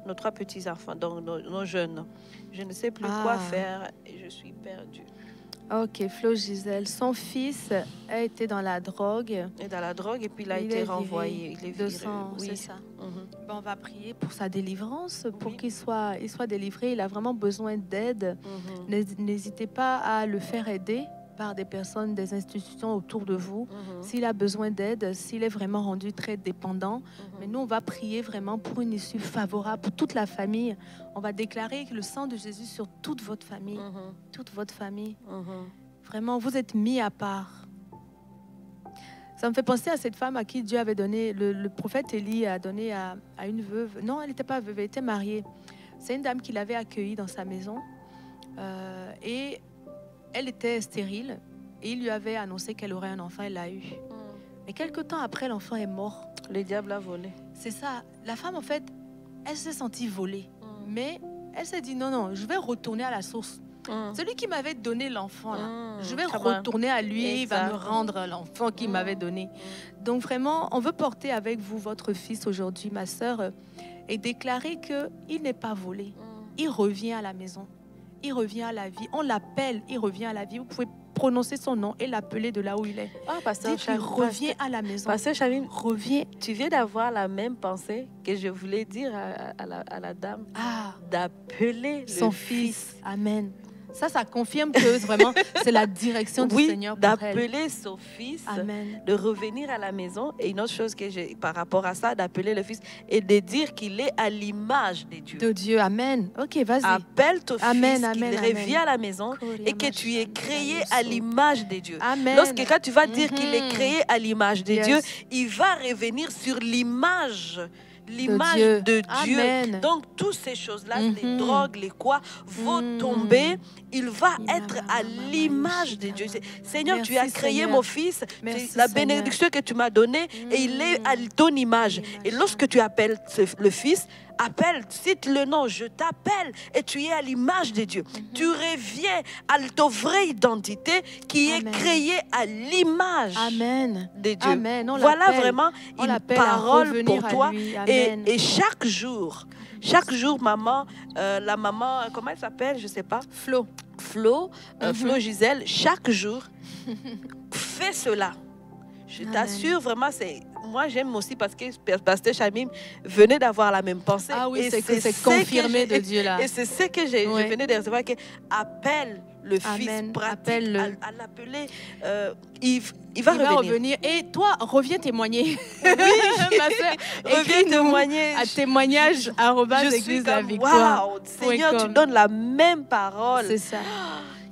S3: nos 3 petits-enfants, donc nos jeunes. Je ne sais plus quoi faire et je suis perdue.
S2: Ok, Flo Gisèle, son fils a été dans la drogue.
S3: Et dans la drogue, et puis il a été renvoyé. Il est viré.
S2: Oui, c'est ça. On va prier pour sa délivrance, pour qu'il soit délivré. Il a vraiment besoin d'aide. N'hésitez pas à le faire aider par des personnes, des institutions autour de vous. S'il a besoin d'aide, s'il est vraiment rendu très dépendant. Mais nous, on va prier vraiment pour une issue favorable pour toute la famille. On va déclarer le sang de Jésus sur toute votre famille. Toute votre famille. Vraiment, vous êtes mis à part. Ça me fait penser à cette femme à qui Dieu avait donné, le prophète Élie a donné à une veuve. Non, elle n'était pas veuve, elle était mariée. C'est une dame qu'il avait accueillie dans sa maison. Et elle était stérile et il lui avait annoncé qu'elle aurait un enfant, elle l'a eu. Mais quelque temps après, l'enfant est mort.
S3: Le diable a volé.
S2: C'est ça. La femme, en fait, elle s'est sentie volée. Mais elle s'est dit, non, je vais retourner à la source. Celui qui m'avait donné l'enfant, je vais retourner à lui, il va me rendre l'enfant qu'il m'avait donné. Donc vraiment, on veut porter avec vous votre fils aujourd'hui, ma sœur, et déclarer qu'il n'est pas volé. Il revient à la maison. Il revient à la vie. On l'appelle, il revient à la vie. Vous pouvez prononcer son nom et l'appeler de là où il est.
S3: Pasteur
S2: Chavim, revient à la maison.
S3: Pasteur Chavim, reviens. Tu viens d'avoir la même pensée que je voulais dire à la dame. D'appeler
S2: son fils. Amen. Ça confirme que vraiment, c'est la direction du Seigneur pour elle.
S3: D'appeler son fils,
S2: Amen.
S3: De revenir à la maison. Et une autre chose que j'ai par rapport à ça, d'appeler le fils et de dire qu'il est à l'image de Dieu.
S2: De Dieu, amen. Ok, vas-y.
S3: Appelle ton fils, qu'il revient à la maison et que tu es créé à l'image de Dieu.
S2: Amen.
S3: Quand tu vas dire qu'il est créé à l'image de Dieu, il va revenir sur l'image de Dieu.
S2: Amen.
S3: Donc, toutes ces choses-là, les drogues, les quoi, vont tomber. Il va être à l'image de Dieu. Seigneur, tu as créé mon fils. La bénédiction que tu m'as donnée, et il est à ton image. Et lorsque tu appelles le fils, cite le nom, je t'appelle, et tu es à l'image de Dieu. Tu reviens à ta vraie identité qui est créée à l'image de Dieu.
S2: Amen.
S3: Voilà vraiment une parole pour toi. Et chaque jour, maman, la maman, comment elle s'appelle? Je ne sais pas.
S2: Flo
S3: Gisèle, chaque jour, fais cela. Je t'assure, vraiment, moi j'aime aussi parce que Pasteur Chavim venait d'avoir la même pensée.
S2: Ah oui, c'est confirmé de Dieu là.
S3: Et c'est ce que je venais de recevoir, que appelle le fils, pratique à l'appeler. Il va
S2: revenir. Et toi, reviens témoigner.
S3: Oui, ma soeur, reviens témoigner.
S2: À témoignage @église la victoire.
S3: Wow, Seigneur, tu donnes la même parole.
S2: C'est ça.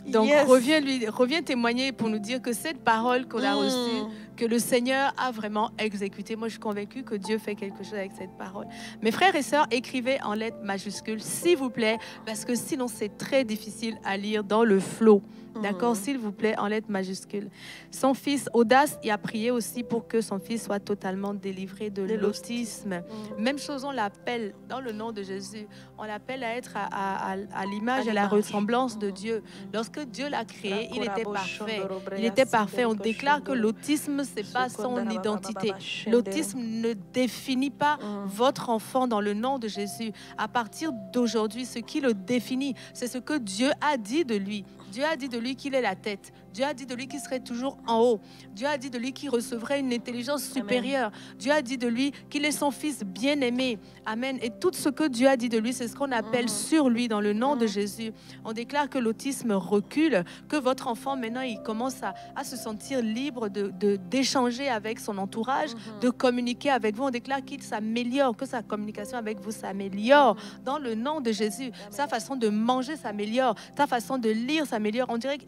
S2: Donc, reviens témoigner pour nous dire que cette parole qu'on a reçue, que le Seigneur a vraiment exécutée. Moi, je suis convaincue que Dieu fait quelque chose avec cette parole. Mes frères et sœurs, écrivez en lettres majuscules, s'il vous plaît, parce que sinon, c'est très difficile à lire dans le flot. D'accord, s'il vous plaît, en lettres majuscules. Son fils, Audace, il a prié aussi pour que son fils soit totalement délivré de l'autisme. Même chose, on l'appelle, dans le nom de Jésus, on l'appelle à être à l'image et à la ressemblance de Dieu. Lorsque Dieu l'a créé, il était parfait. Il était parfait. On déclare que l'autisme, ce n'est pas son identité. L'autisme ne définit pas votre enfant dans le nom de Jésus. À partir d'aujourd'hui, ce qui le définit, c'est ce que Dieu a dit de lui. Dieu a dit de lui qu'il est la tête. Dieu a dit de lui qu'il serait toujours en haut. Dieu a dit de lui qu'il recevrait une intelligence supérieure. Amen. Dieu a dit de lui qu'il est son fils bien-aimé. Amen. Et tout ce que Dieu a dit de lui, c'est ce qu'on appelle sur lui dans le nom de Jésus. On déclare que l'autisme recule, que votre enfant, maintenant, il commence à se sentir libre d'échanger avec son entourage, de communiquer avec vous. On déclare qu'il s'améliore, que sa communication avec vous s'améliore dans le nom de Jésus. Sa façon de manger s'améliore, sa façon de lire s'améliore.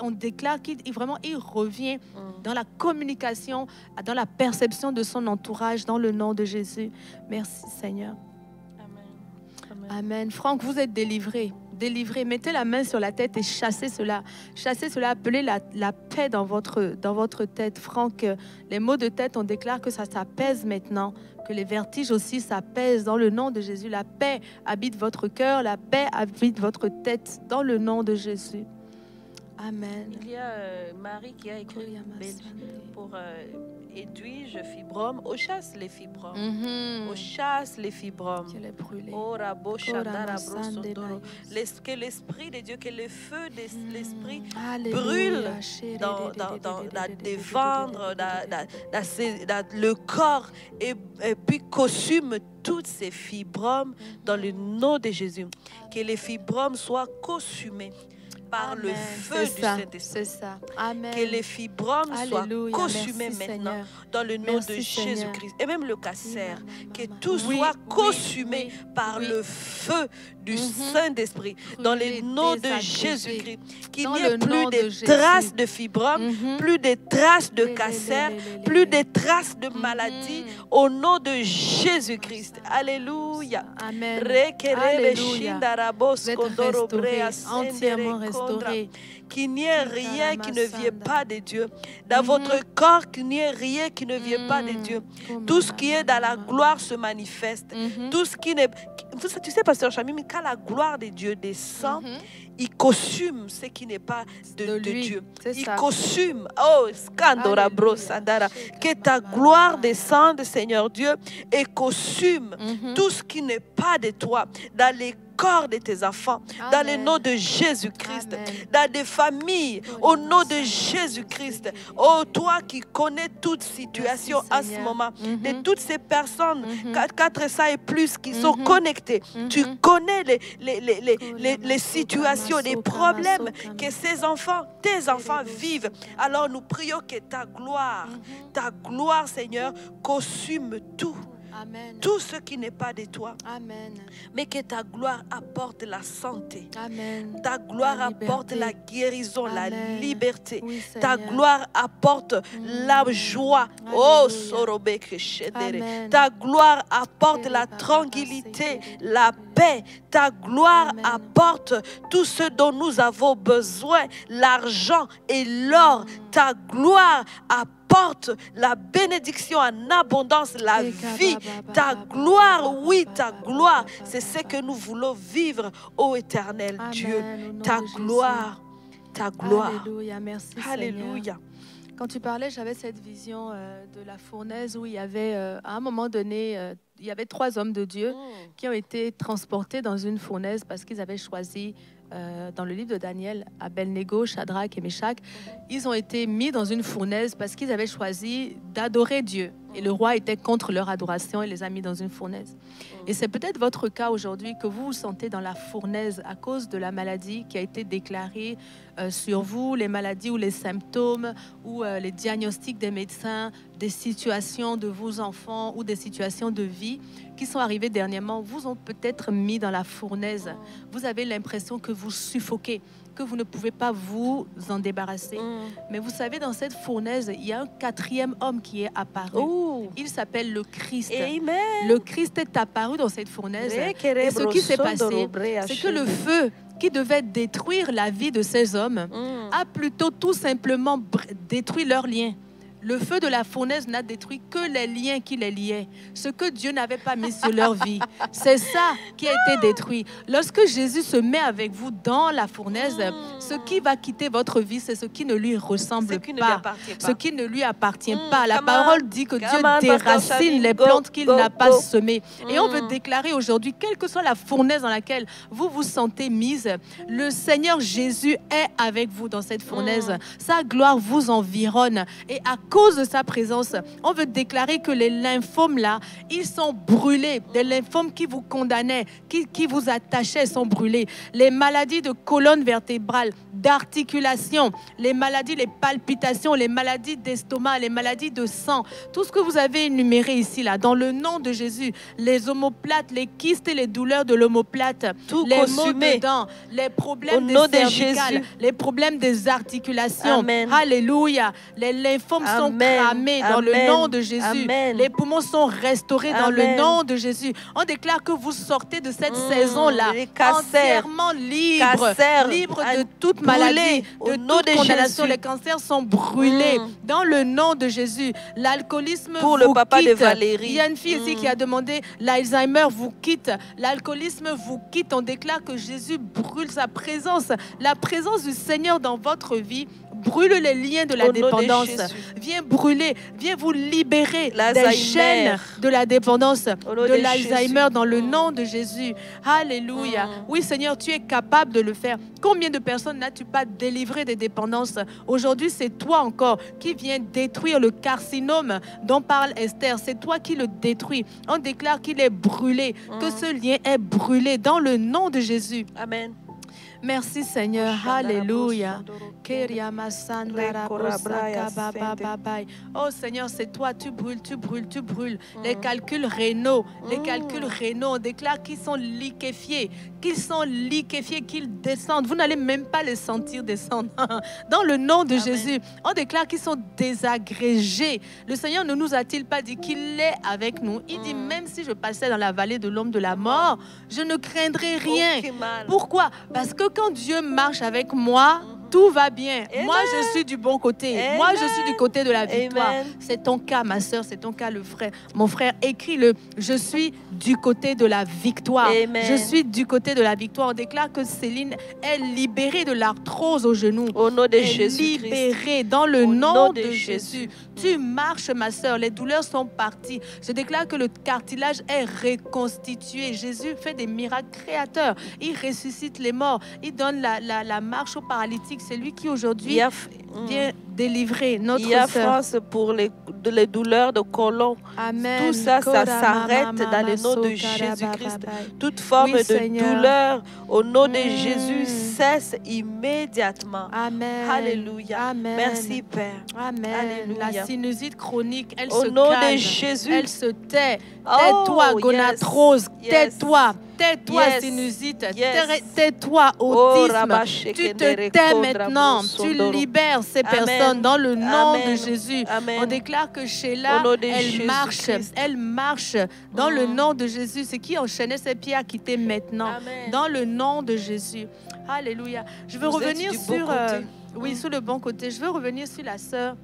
S2: On déclare qu'il revient dans la communication, dans la perception de son entourage, dans le nom de Jésus. Merci Seigneur. Amen. Amen. Franck, vous êtes délivré. Mettez la main sur la tête et chassez cela. Appelez la paix dans votre tête. Franck, les maux de tête, on déclare que ça s'apaise maintenant, que les vertiges aussi s'apaisent dans le nom de Jésus. La paix habite votre cœur, la paix habite votre tête dans le nom de Jésus. Amen.
S3: Il y a Marie qui a écrit pour Edwige Fibrome. On chasse les fibromes. On chasse les fibromes. Que l'Esprit de Dieu, que le feu de l'Esprit brûle dans des ventres, dans le corps et puis consume toutes ces fibromes dans le nom de Jésus. Que les fibromes soient consumés par le feu du Saint-Esprit. Que les fibromes soient consumés maintenant dans le nom de Jésus-Christ. Et même le cancer, que tout soit consumé par le feu du Saint-Esprit dans le nom de Jésus-Christ. Qu'il n'y ait plus de traces de fibromes, plus de traces de cancer, plus de traces de maladies au nom de Jésus-Christ. Alléluia.
S2: Amen. Entièrement restauré.
S3: Qu'il n'y ait rien qui ne vient pas de Dieu. Dans votre corps, qu'il n'y ait rien qui ne vient pas de Dieu. Tout ce qui est dans la gloire se manifeste. Tout ce qui n'est... Tu sais, pasteur Chamim, quand la gloire de Dieu descend, il consume ce qui n'est pas de Dieu. Il consume. Oh, scandora bro sandara. Que ta gloire descende, Seigneur Dieu, et consume tout ce qui n'est pas de toi dans les corps de tes enfants, dans le nom de Jésus-Christ, dans des familles, au nom de Jésus-Christ. Oh, toi qui connais toute situation en ce moment, de toutes ces personnes, 400 et plus qui sont connectées, tu connais les situations, les problèmes que ces enfants, tes enfants vivent. Alors nous prions que ta gloire, Seigneur, consume tout.
S2: Amen.
S3: Tout ce qui n'est pas de toi.
S2: Amen.
S3: Mais que ta gloire apporte la santé.
S2: Amen.
S3: Ta gloire apporte la guérison, la liberté.
S2: Oui,
S3: ta gloire apporte la joie. Oh, Sorobek Shedere. Ta gloire apporte la tranquillité, la paix. Ta gloire apporte tout ce dont nous avons besoin, l'argent et l'or. Ta gloire apporte la bénédiction en abondance, la vie. Ta gloire, oui, ta gloire, c'est ce que nous voulons vivre, ô éternel Dieu. Ta gloire, ta gloire.
S2: Alléluia, merci
S3: Alléluia.
S2: Seigneur. Quand tu parlais, j'avais cette vision de la fournaise où il y avait, à un moment donné, il y avait 3 hommes de Dieu qui ont été transportés dans une fournaise parce qu'ils avaient choisi, dans le livre de Daniel, Abel-Négo, Shadrach et Meshach, ils ont été mis dans une fournaise parce qu'ils avaient choisi d'adorer Dieu. Et le roi était contre leur adoration et les a mis dans une fournaise. Et c'est peut-être votre cas aujourd'hui que vous vous sentez dans la fournaise à cause de la maladie qui a été déclarée sur vous, les maladies ou les symptômes ou les diagnostics des médecins, des situations de vos enfants ou des situations de vie qui sont arrivées dernièrement, vous ont peut-être mis dans la fournaise. Vous avez l'impression que vous suffoquez, que vous ne pouvez pas vous en débarrasser. Mais vous savez, dans cette fournaise, il y a un 4e homme qui est apparu. Il s'appelle le Christ.
S3: Amen.
S2: Le Christ est apparu dans cette fournaise. Et ce qui s'est passé, c'est que le feu qui devait détruire la vie de ces hommes a plutôt tout simplement détruit leurs liens. Le feu de la fournaise n'a détruit que les liens qui les liaient, ce que Dieu n'avait pas mis sur leur vie. C'est ça qui a été détruit. Lorsque Jésus se met avec vous dans la fournaise, ce qui va quitter votre vie, c'est ce qui ne lui ressemble pas, ce qui ne lui appartient pas. La parole dit que Dieu déracine les plantes qu'il n'a pas semées. Et on veut déclarer aujourd'hui, quelle que soit la fournaise dans laquelle vous vous sentez mise, le Seigneur Jésus est avec vous dans cette fournaise. Sa gloire vous environne. Et à cause de sa présence, on veut déclarer que les lymphomes là, ils sont brûlés. Des lymphomes qui vous condamnaient, qui vous attachaient sont brûlés. Les maladies de colonne vertébrale, d'articulation, les maladies, les palpitations, les maladies d'estomac, les maladies de sang, tout ce que vous avez énuméré ici là, dans le nom de Jésus, les omoplates, les kystes et les douleurs de l'omoplate, les maux de dents, les problèmes des cervicales, les problèmes des articulations. Amen. Alléluia. Les lymphomes sont sont cramés dans le nom de Jésus. Les poumons sont restaurés dans le nom de Jésus. On déclare que vous sortez de cette saison-là entièrement libre, libre de toute maladie, de toute condamnation. Les cancers sont brûlés dans le nom de Jésus. L'alcoolisme
S3: pour
S2: vous
S3: le papa
S2: quitte.
S3: de Valérie.
S2: Il y a une fille ici qui a demandé, l'Alzheimer vous quitte, l'alcoolisme vous quitte. On déclare que Jésus brûle sa présence, la présence du Seigneur dans votre vie. Brûle les liens de la dépendance. Viens brûler, viens vous libérer des chaînes de la dépendance, de l'Alzheimer dans le nom de Jésus. Alléluia. Oui, Seigneur, tu es capable de le faire. Combien de personnes n'as-tu pas délivré des dépendances? Aujourd'hui, c'est toi encore qui viens détruire le carcinome dont parle Esther. C'est toi qui le détruis. On déclare qu'il est brûlé, que ce lien est brûlé dans le nom de Jésus.
S3: Amen.
S2: Merci Seigneur, alléluia. Oh Seigneur, c'est toi, tu brûles, tu brûles, tu brûles. Les calculs rénaux, on déclare qu'ils sont liquéfiés, qu'ils descendent. Vous n'allez même pas les sentir descendre. Dans le nom de Jésus, on déclare qu'ils sont désagrégés. Le Seigneur ne nous a-t-il pas dit qu'il est avec nous? Il dit, même si je passais dans la vallée de l'ombre de la mort, je ne craindrai rien. Pourquoi? Parce que quand Dieu marche avec moi, tout va bien. Amen. Moi, je suis du bon côté. Amen. Moi, je suis du côté de la victoire. C'est ton cas, ma soeur, c'est ton cas, le frère. Mon frère, écris-le. Je suis du côté de la victoire. Amen. Je suis du côté de la victoire. On déclare que Céline est libérée de l'arthrose au genou.
S3: Au nom de Jésus.
S2: Libérée dans le nom de Jésus. Tu marches, ma soeur. Les douleurs sont parties. Je déclare que le cartilage est reconstitué. Jésus fait des miracles créateurs. Il ressuscite les morts. Il donne la marche aux paralytiques. C'est lui qui aujourd'hui vient délivrer notre sœur.
S3: Il y a France pour les douleurs de côlon.
S2: Amen.
S3: Tout ça, ça s'arrête dans le nom de Jésus-Christ. Toute forme de douleur au nom de Jésus cesse immédiatement.
S2: Amen.
S3: Alléluia.
S2: Amen.
S3: Merci Père.
S2: Amen.
S3: Alléluia.
S2: La sinusite chronique, elle
S3: au
S2: se
S3: nom
S2: calme.
S3: De Jésus.
S2: Elle se tait. Tais-toi, gonatrose. Tais-toi. Tais-toi, sinusite. Tais-toi, autisme. Tu te tais maintenant. Tu libères ces personnes dans le nom de Jésus.
S3: Amen.
S2: On déclare que Sheila, elle marche dans le nom de Jésus. Ce qui enchaînait ses pieds à quitter maintenant.
S3: Amen.
S2: Dans le nom de Jésus. Alléluia. Je veux revenir sur... sur le bon côté. Je veux revenir sur la sœur.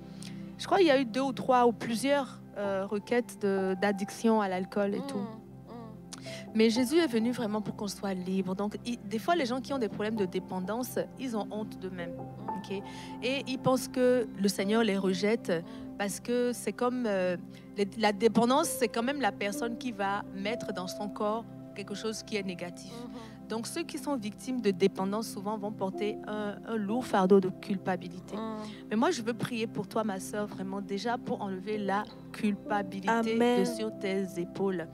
S2: Je crois qu'il y a eu 2 ou 3 ou plusieurs requêtes d'addiction à l'alcool et tout. Mais Jésus est venu vraiment pour qu'on soit libre. Donc, des fois, les gens qui ont des problèmes de dépendance, ils ont honte d'eux-mêmes. Okay? Et ils pensent que le Seigneur les rejette parce que c'est comme... la dépendance, c'est quand même la personne qui va mettre dans son corps quelque chose qui est négatif. Donc, ceux qui sont victimes de dépendance, souvent, vont porter un lourd fardeau de culpabilité. Mais moi, je veux prier pour toi, ma sœur, vraiment, déjà pour enlever la culpabilité de sur tes épaules.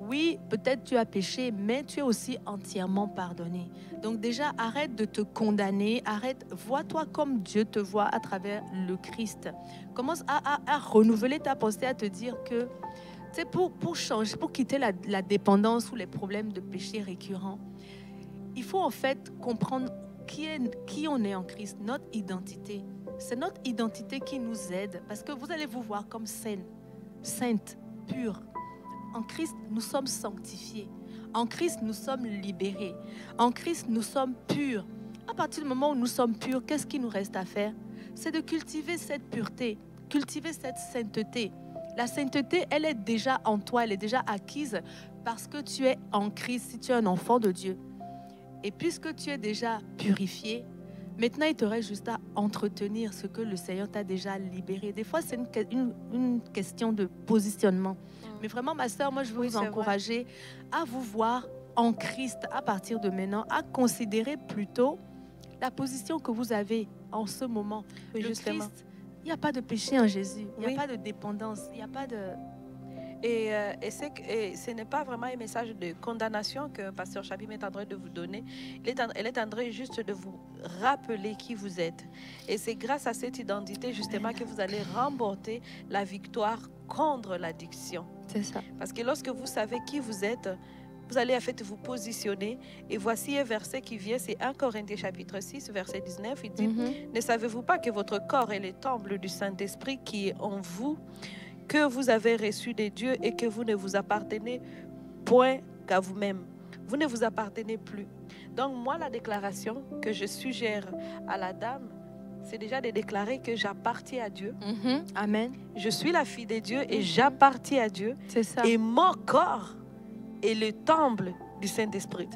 S2: Oui, peut-être tu as péché, mais tu es aussi entièrement pardonné. Donc déjà, arrête de te condamner, vois-toi comme Dieu te voit à travers le Christ. Commence à renouveler ta pensée, à te dire que pour changer, pour quitter la dépendance ou les problèmes de péché récurrents, il faut en fait comprendre qui on est en Christ, notre identité. C'est notre identité qui nous aide parce que vous allez vous voir comme sainte, pure. En Christ, nous sommes sanctifiés. En Christ, nous sommes libérés. En Christ, nous sommes purs. À partir du moment où nous sommes purs, qu'est-ce qu'il nous reste à faire? C'est de cultiver cette pureté, cultiver cette sainteté. La sainteté, elle est déjà en toi, elle est déjà acquise parce que tu es en Christ, si tu es un enfant de Dieu. Et puisque tu es déjà purifié, maintenant, il te reste juste à entretenir ce que le Seigneur t'a déjà libéré. Des fois, c'est une question de positionnement. Mais vraiment, ma sœur, moi, je veux vous encourager à vous voir en Christ à partir de maintenant, à considérer plutôt la position que vous avez en ce moment.
S3: Oui,
S2: le
S3: justement.
S2: Christ, il n'y a pas de péché en Jésus. Il n'y a pas de dépendance. Il n'y a pas de...
S3: Et ce n'est pas vraiment un message de condamnation que Pasteur Chabim est en train de vous donner. Elle est en train juste de vous rappeler qui vous êtes. Et c'est grâce à cette identité justement que vous allez remporter la victoire contre l'addiction.
S2: C'est ça.
S3: Parce que lorsque vous savez qui vous êtes, vous allez en fait vous positionner. Et voici un verset qui vient, c'est 1 Corinthiens chapitre 6, verset 19. Il dit, ne savez-vous pas que votre corps est le temple du Saint-Esprit qui est en vous, que vous avez reçu de Dieu et que vous ne vous appartenez point qu'à vous-même. Vous ne vous appartenez plus. Donc moi, la déclaration que je suggère à la dame, c'est déjà de déclarer que j'appartiens à Dieu.
S2: Amen.
S3: Je suis la fille de Dieu et j'appartiens à Dieu.
S2: C'est ça.
S3: Et mon corps est le temple du Saint-Esprit.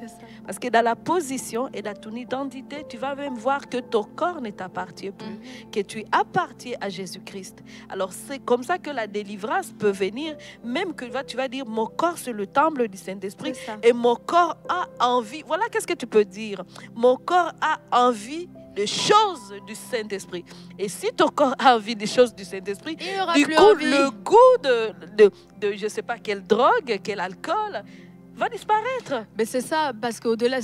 S3: Parce que dans la position et dans ton identité, tu vas même voir que ton corps ne t'appartient plus, que tu appartiens à Jésus-Christ. Alors c'est comme ça que la délivrance peut venir, même que tu vas dire, mon corps c'est le temple du Saint-Esprit et mon corps a envie. Voilà qu'est-ce que tu peux dire. Mon corps a envie des choses du Saint-Esprit. Et si ton corps a envie des choses du Saint-Esprit, du coup, le goût de je ne sais pas quelle drogue, quel alcool, va disparaître.
S2: Mais c'est ça, parce qu'au-delà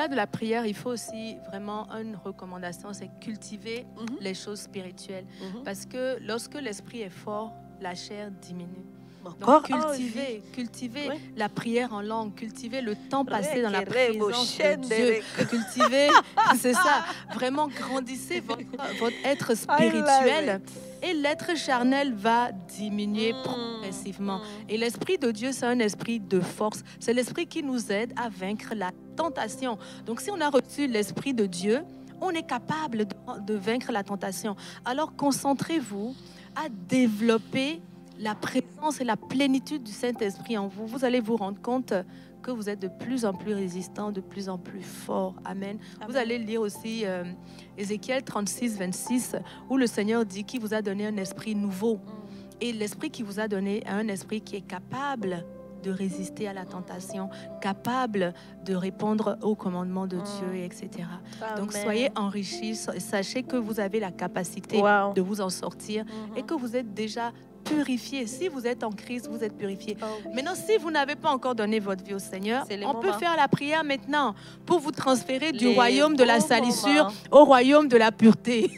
S2: de la prière, il faut aussi vraiment une recommandation, c'est cultiver les choses spirituelles. Parce que lorsque l'esprit est fort, la chair diminue. Donc cultiver la prière en langue, cultiver le temps passé dans la présence de Dieu, cultiver, c'est ça, vraiment grandissez votre être spirituel et l'être charnel va diminuer progressivement. Et l'esprit de Dieu, c'est un esprit de force, c'est l'esprit qui nous aide à vaincre la tentation. Donc si on a reçu l'esprit de Dieu, on est capable de vaincre la tentation. Alors concentrez-vous à développer la présence et la plénitude du Saint-Esprit en vous. Vous allez vous rendre compte que vous êtes de plus en plus résistant, de plus en plus fort. Amen. Vous allez lire aussi Ézéchiel 36, 26, où le Seigneur dit qu'il vous a donné un esprit nouveau. Et l'esprit qu'il vous a donné est un esprit qui est capable de résister à la tentation, capable de répondre aux commandements de Dieu, etc. Donc soyez enrichis, sachez que vous avez la capacité de vous en sortir et que vous êtes déjà purifié. Si vous êtes en Christ, vous êtes purifié. Maintenant, si vous n'avez pas encore donné votre vie au Seigneur, on peut faire la prière maintenant pour vous transférer du royaume de la salissure au royaume de la pureté.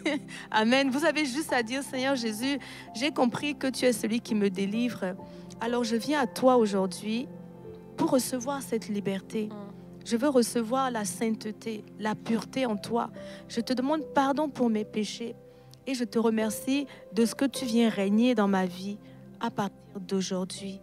S2: Amen. Vous avez juste à dire, Seigneur Jésus, j'ai compris que tu es celui qui me délivre. Alors je viens à toi aujourd'hui pour recevoir cette liberté. Je veux recevoir la sainteté, la pureté en toi. Je te demande pardon pour mes péchés. Et je te remercie de ce que tu viens régner dans ma vie à partir d'aujourd'hui.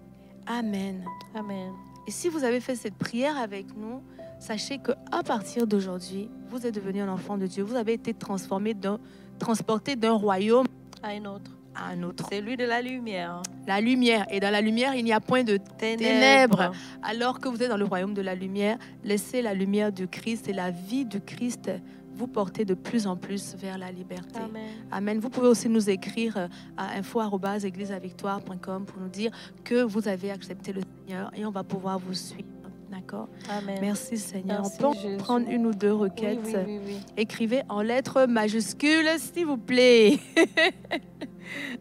S2: Amen.
S3: Amen.
S2: Et si vous avez fait cette prière avec nous, sachez qu'à partir d'aujourd'hui, vous êtes devenu un enfant de Dieu. Vous avez été transporté d'un royaume
S3: à un autre.
S2: À un autre.
S3: C'est lui de la lumière.
S2: La lumière. Et dans la lumière, il n'y a point de ténèbres. Alors que vous êtes dans le royaume de la lumière, laissez la lumière du Christ et la vie du Christ vous porter de plus en plus vers la liberté.
S3: Amen.
S2: Amen. Vous pouvez aussi nous écrire à info@eglislavictoire.com pour nous dire que vous avez accepté le Seigneur et on va pouvoir vous suivre. D'accord?
S3: Amen.
S2: Merci Seigneur.
S3: Merci,
S2: on peut prendre une ou deux requêtes.
S3: Oui.
S2: Écrivez en lettres majuscules, s'il vous plaît.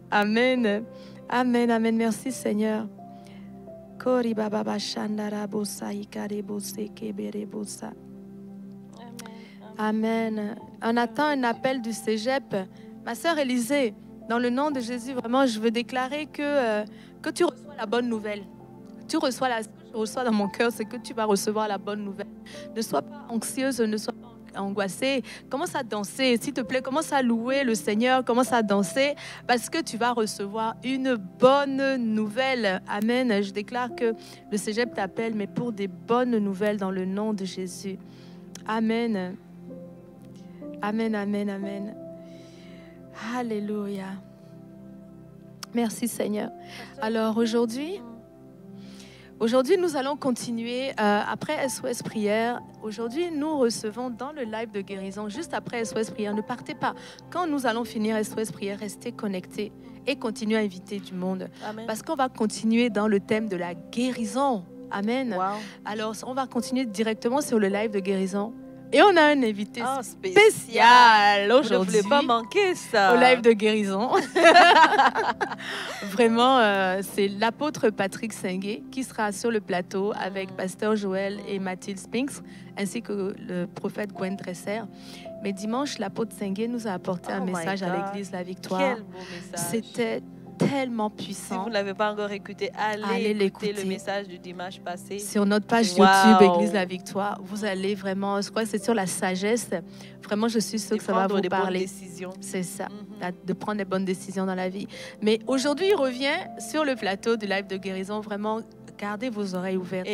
S2: Amen. Amen. Amen. Merci Seigneur. Amen. On attend un appel du cégep. Ma sœur Élisée, dans le nom de Jésus, vraiment, je veux déclarer que tu reçois la bonne nouvelle. Tu reçois ce que je reçois dans mon cœur, c'est que tu vas recevoir la bonne nouvelle. Ne sois pas anxieuse, ne sois pas angoissée. Commence à danser, s'il te plaît. Commence à louer le Seigneur. Commence à danser parce que tu vas recevoir une bonne nouvelle. Amen. Je déclare que le cégep t'appelle, mais pour des bonnes nouvelles dans le nom de Jésus. Amen. Amen, amen, amen. Alléluia. Merci Seigneur. Alors aujourd'hui, nous allons continuer après SOS Prière. Aujourd'hui, nous recevons dans le live de guérison, juste après SOS Prière. Ne partez pas. Quand nous allons finir SOS Prière, restez connectés et continuez à inviter du monde.
S3: Amen.
S2: Parce qu'on va continuer dans le thème de la guérison. Amen.
S3: Wow.
S2: Alors, on va continuer directement sur le live de guérison. Et on a un invité
S3: spécial
S2: aujourd'hui.
S3: Vous ne voulez pas manquer ça.
S2: Au live de guérison. Vraiment, c'est l'apôtre Patrick Sengué qui sera sur le plateau avec Pasteur Joël et Mathilde Spinks, ainsi que le prophète Gwen Dresser. Mais dimanche, l'apôtre Sengué nous a apporté un message à l'église La Victoire.
S3: Quel beau message.
S2: C'était tellement puissant.
S3: Si vous ne l'avez pas encore écouté, allez écouter le message du dimanche passé.
S2: Sur notre page YouTube Église La Victoire, vous allez vraiment, je crois que c'est sur la sagesse. Vraiment, je suis sûre que ça va vous parler. C'est ça, de prendre les bonnes décisions dans la vie. Mais aujourd'hui, il revient sur le plateau du live de guérison. Vraiment, gardez vos oreilles ouvertes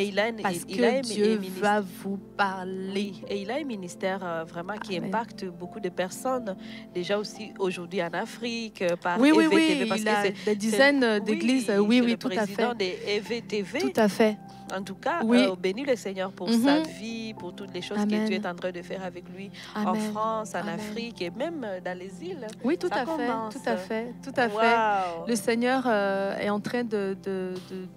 S2: parce que Dieu va vous parler.
S3: Et il a un ministère vraiment qui impacte beaucoup de personnes. Déjà aussi aujourd'hui en Afrique, par EVTV.
S2: Parce il a des dizaines d'églises. Oui, tout à fait.
S3: Le président des EVTV.
S2: Tout à fait.
S3: En tout cas, bénis le Seigneur pour sa vie, pour toutes les choses que tu es en train de faire avec lui en France, en Afrique et même dans les îles.
S2: Oui, tout à fait. Le Seigneur est en train de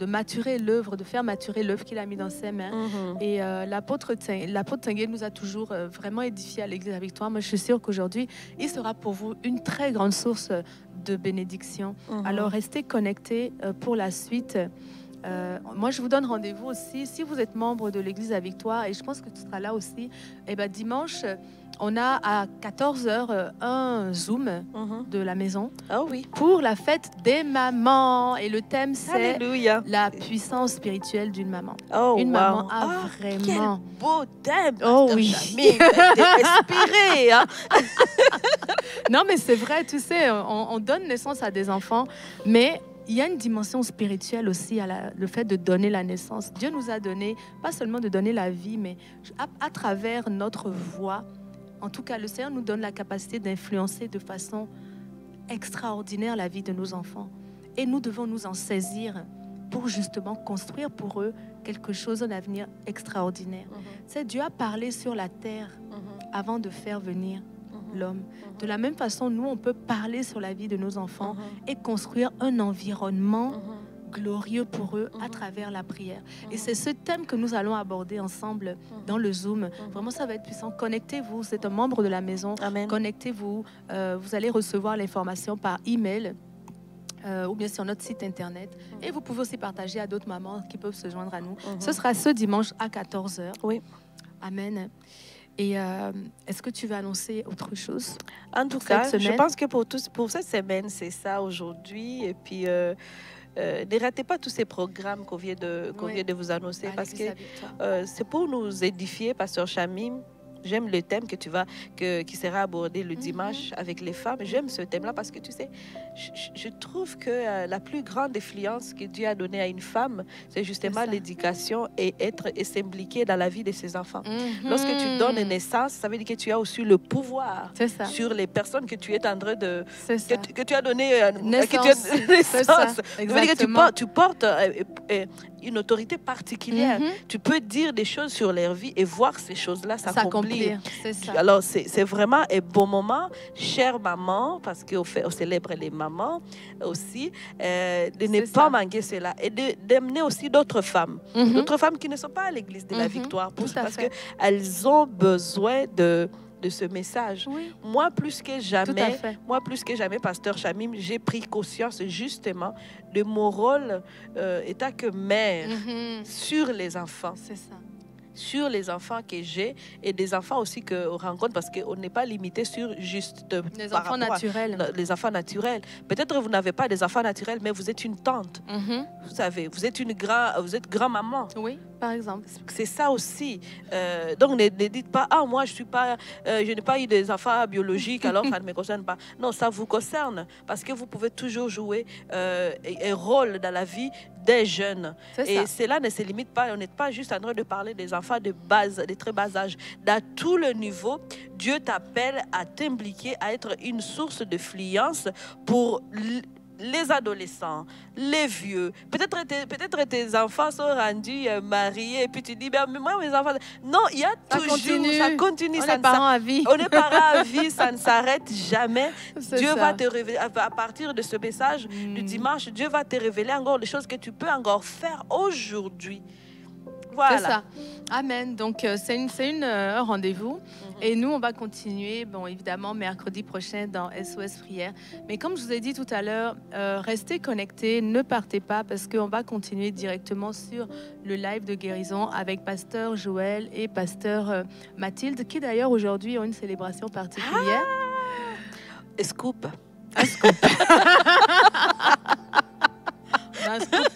S2: maturer l'œuvre, de faire maturer l'œuvre qu'il a mis dans ses mains. Et l'apôtre Tanguay nous a toujours vraiment édifié à l'Église La Victoire. Moi, je suis sûre qu'aujourd'hui, il sera pour vous une très grande source de bénédiction. Alors, restez connectés pour la suite. Moi, je vous donne rendez-vous aussi, si vous êtes membre de l'Église La Victoire, et je pense que tu seras là aussi, et ben, dimanche, on a à 14h un Zoom de la maison pour la fête des mamans. Et le thème, c'est la puissance spirituelle d'une maman. Une maman a vraiment...
S3: Quel beau thème!
S2: Oh oui!
S3: Inspiré, hein?
S2: Non, mais c'est vrai, tu sais, on donne naissance à des enfants, mais... il y a une dimension spirituelle aussi à le fait de donner la naissance. Dieu nous a donné, pas seulement de donner la vie, mais à travers notre voix, en tout cas, le Seigneur nous donne la capacité d'influencer de façon extraordinaire la vie de nos enfants. Et nous devons nous en saisir pour justement construire pour eux quelque chose, un avenir extraordinaire. C'est Dieu a parlé sur la terre avant de faire venir l'homme. De la même façon, nous, on peut parler sur la vie de nos enfants et construire un environnement glorieux pour eux à travers la prière. Et c'est ce thème que nous allons aborder ensemble dans le Zoom. Vraiment, ça va être puissant. Connectez-vous, c'est un membre de la maison. Connectez-vous. Vous allez recevoir l'information par email ou bien sur notre site internet. Et vous pouvez aussi partager à d'autres mamans qui peuvent se joindre à nous. Ce sera ce dimanche à 14h.
S3: Oui.
S2: Amen. Et est-ce que tu veux annoncer autre chose?
S3: En tout cas, je pense que pour cette semaine, c'est ça aujourd'hui. Et puis, ne ratez pas tous ces programmes qu'on vient de vous annoncer parce que c'est pour nous édifier, Pasteur Chamim. J'aime le thème qui sera abordé le dimanche avec les femmes. J'aime ce thème-là parce que, tu sais, je trouve que la plus grande influence que Dieu a donnée à une femme, c'est justement l'éducation et s'impliquer dans la vie de ses enfants. Lorsque tu donnes naissance, ça veut dire que tu as aussi le pouvoir sur les personnes que tu es en train de... Que tu as donné naissance. Ça veut dire que tu portes une autorité particulière. Tu peux dire des choses sur leur vie et voir ces choses-là s'accomplir. Alors, c'est vraiment un bon moment, chère maman, parce qu'on célèbre les mamans aussi, de ne pas manquer cela et d'amener aussi d'autres femmes qui ne sont pas à l'Église de la Victoire, parce qu'elles ont besoin de ce message. Moi, plus que jamais, Pasteur Chamim, j'ai pris conscience justement de mon rôle étant que mère sur les enfants. C'est ça. Sur les enfants que j'ai et des enfants aussi qu'on rencontre parce qu'on n'est pas limité sur juste
S2: les enfants naturels.
S3: Les enfants naturels. Peut-être que vous n'avez pas des enfants naturels, mais vous êtes une tante. Vous savez, vous êtes grand-maman.
S2: Oui, par exemple.
S3: C'est ça aussi. Donc, ne dites pas, moi, je n'ai pas eu des enfants biologiques, alors ça ne me concerne pas. Non, ça vous concerne parce que vous pouvez toujours jouer un rôle dans la vie des jeunes. Et cela ne se limite pas. On n'est pas juste en train de parler des enfants de très bas âge. Dans tout le niveau, Dieu t'appelle à t'impliquer, à être une source de fluence pour les adolescents, les vieux. Peut-être tes enfants sont rendus mariés et puis tu dis, mais moi, mes enfants... Non, il y a ça continue.
S2: On est parents à vie.
S3: On est parents à vie, ça ne s'arrête jamais. Dieu va te révéler, à partir de ce message du dimanche, Dieu va te révéler encore des choses que tu peux encore faire aujourd'hui. Voilà.
S2: C'est ça. Amen. Donc, c'est un rendez-vous. Et nous, on va continuer, évidemment, mercredi prochain dans SOS Prière. Mais comme je vous ai dit tout à l'heure, restez connectés, ne partez pas parce qu'on va continuer directement sur le live de guérison avec Pasteur Joël et Pasteur Mathilde, qui d'ailleurs aujourd'hui ont une célébration particulière.
S3: Scoop.
S2: Un scoop.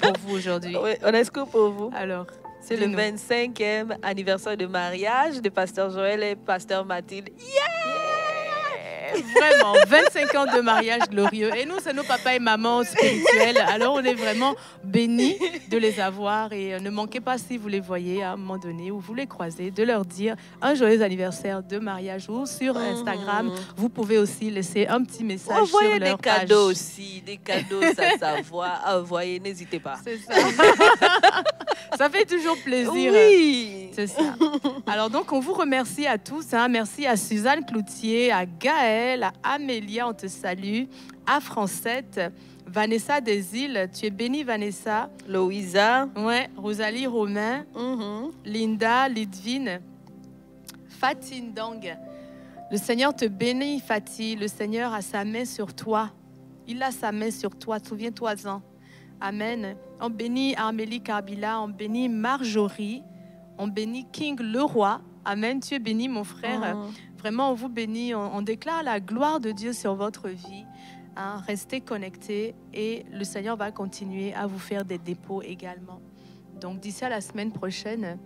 S2: pour vous aujourd'hui.
S3: Oui, on a un scoop pour vous.
S2: Alors,
S3: c'est le 25e anniversaire de mariage de Pasteur Joël et Pasteur Mathilde.
S2: Vraiment, 25 ans de mariage glorieux. Et nous, c'est nos papas et mamans spirituels. Alors, on est vraiment bénis de les avoir. Et ne manquez pas, si vous les voyez à un moment donné ou vous les croisez, de leur dire un joyeux anniversaire de mariage ou sur Instagram. Vous pouvez aussi laisser un petit message sur leur page.
S3: Envoyez des cadeaux aussi, des cadeaux, ça s'envoie. Envoyez, n'hésitez pas.
S2: C'est ça. Ça fait toujours plaisir.
S3: Oui.
S2: C'est ça. Alors donc, on vous remercie à tous. Hein. Merci à Suzanne Cloutier, à Gaëlle, à Amélia, on te salue, à Francette, Vanessa Desilles, tu es bénie Vanessa.
S3: Louisa.
S2: Ouais, Rosalie Romain, Linda, Lidvine, Fatine Dang. Le Seigneur te bénit, Fatih. Le Seigneur a sa main sur toi. Il a sa main sur toi, souviens-toi-en. Amen. On bénit Armélie Carbila, on bénit Marjorie, on bénit King Leroy. Amen. Tu es béni, mon frère. Vraiment, on vous bénit. On déclare la gloire de Dieu sur votre vie. Hein. Restez connectés et le Seigneur va continuer à vous faire des dépôts également. Donc, d'ici à la semaine prochaine,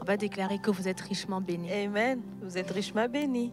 S2: on va déclarer que vous êtes richement bénis.
S3: Amen. Vous êtes richement bénis.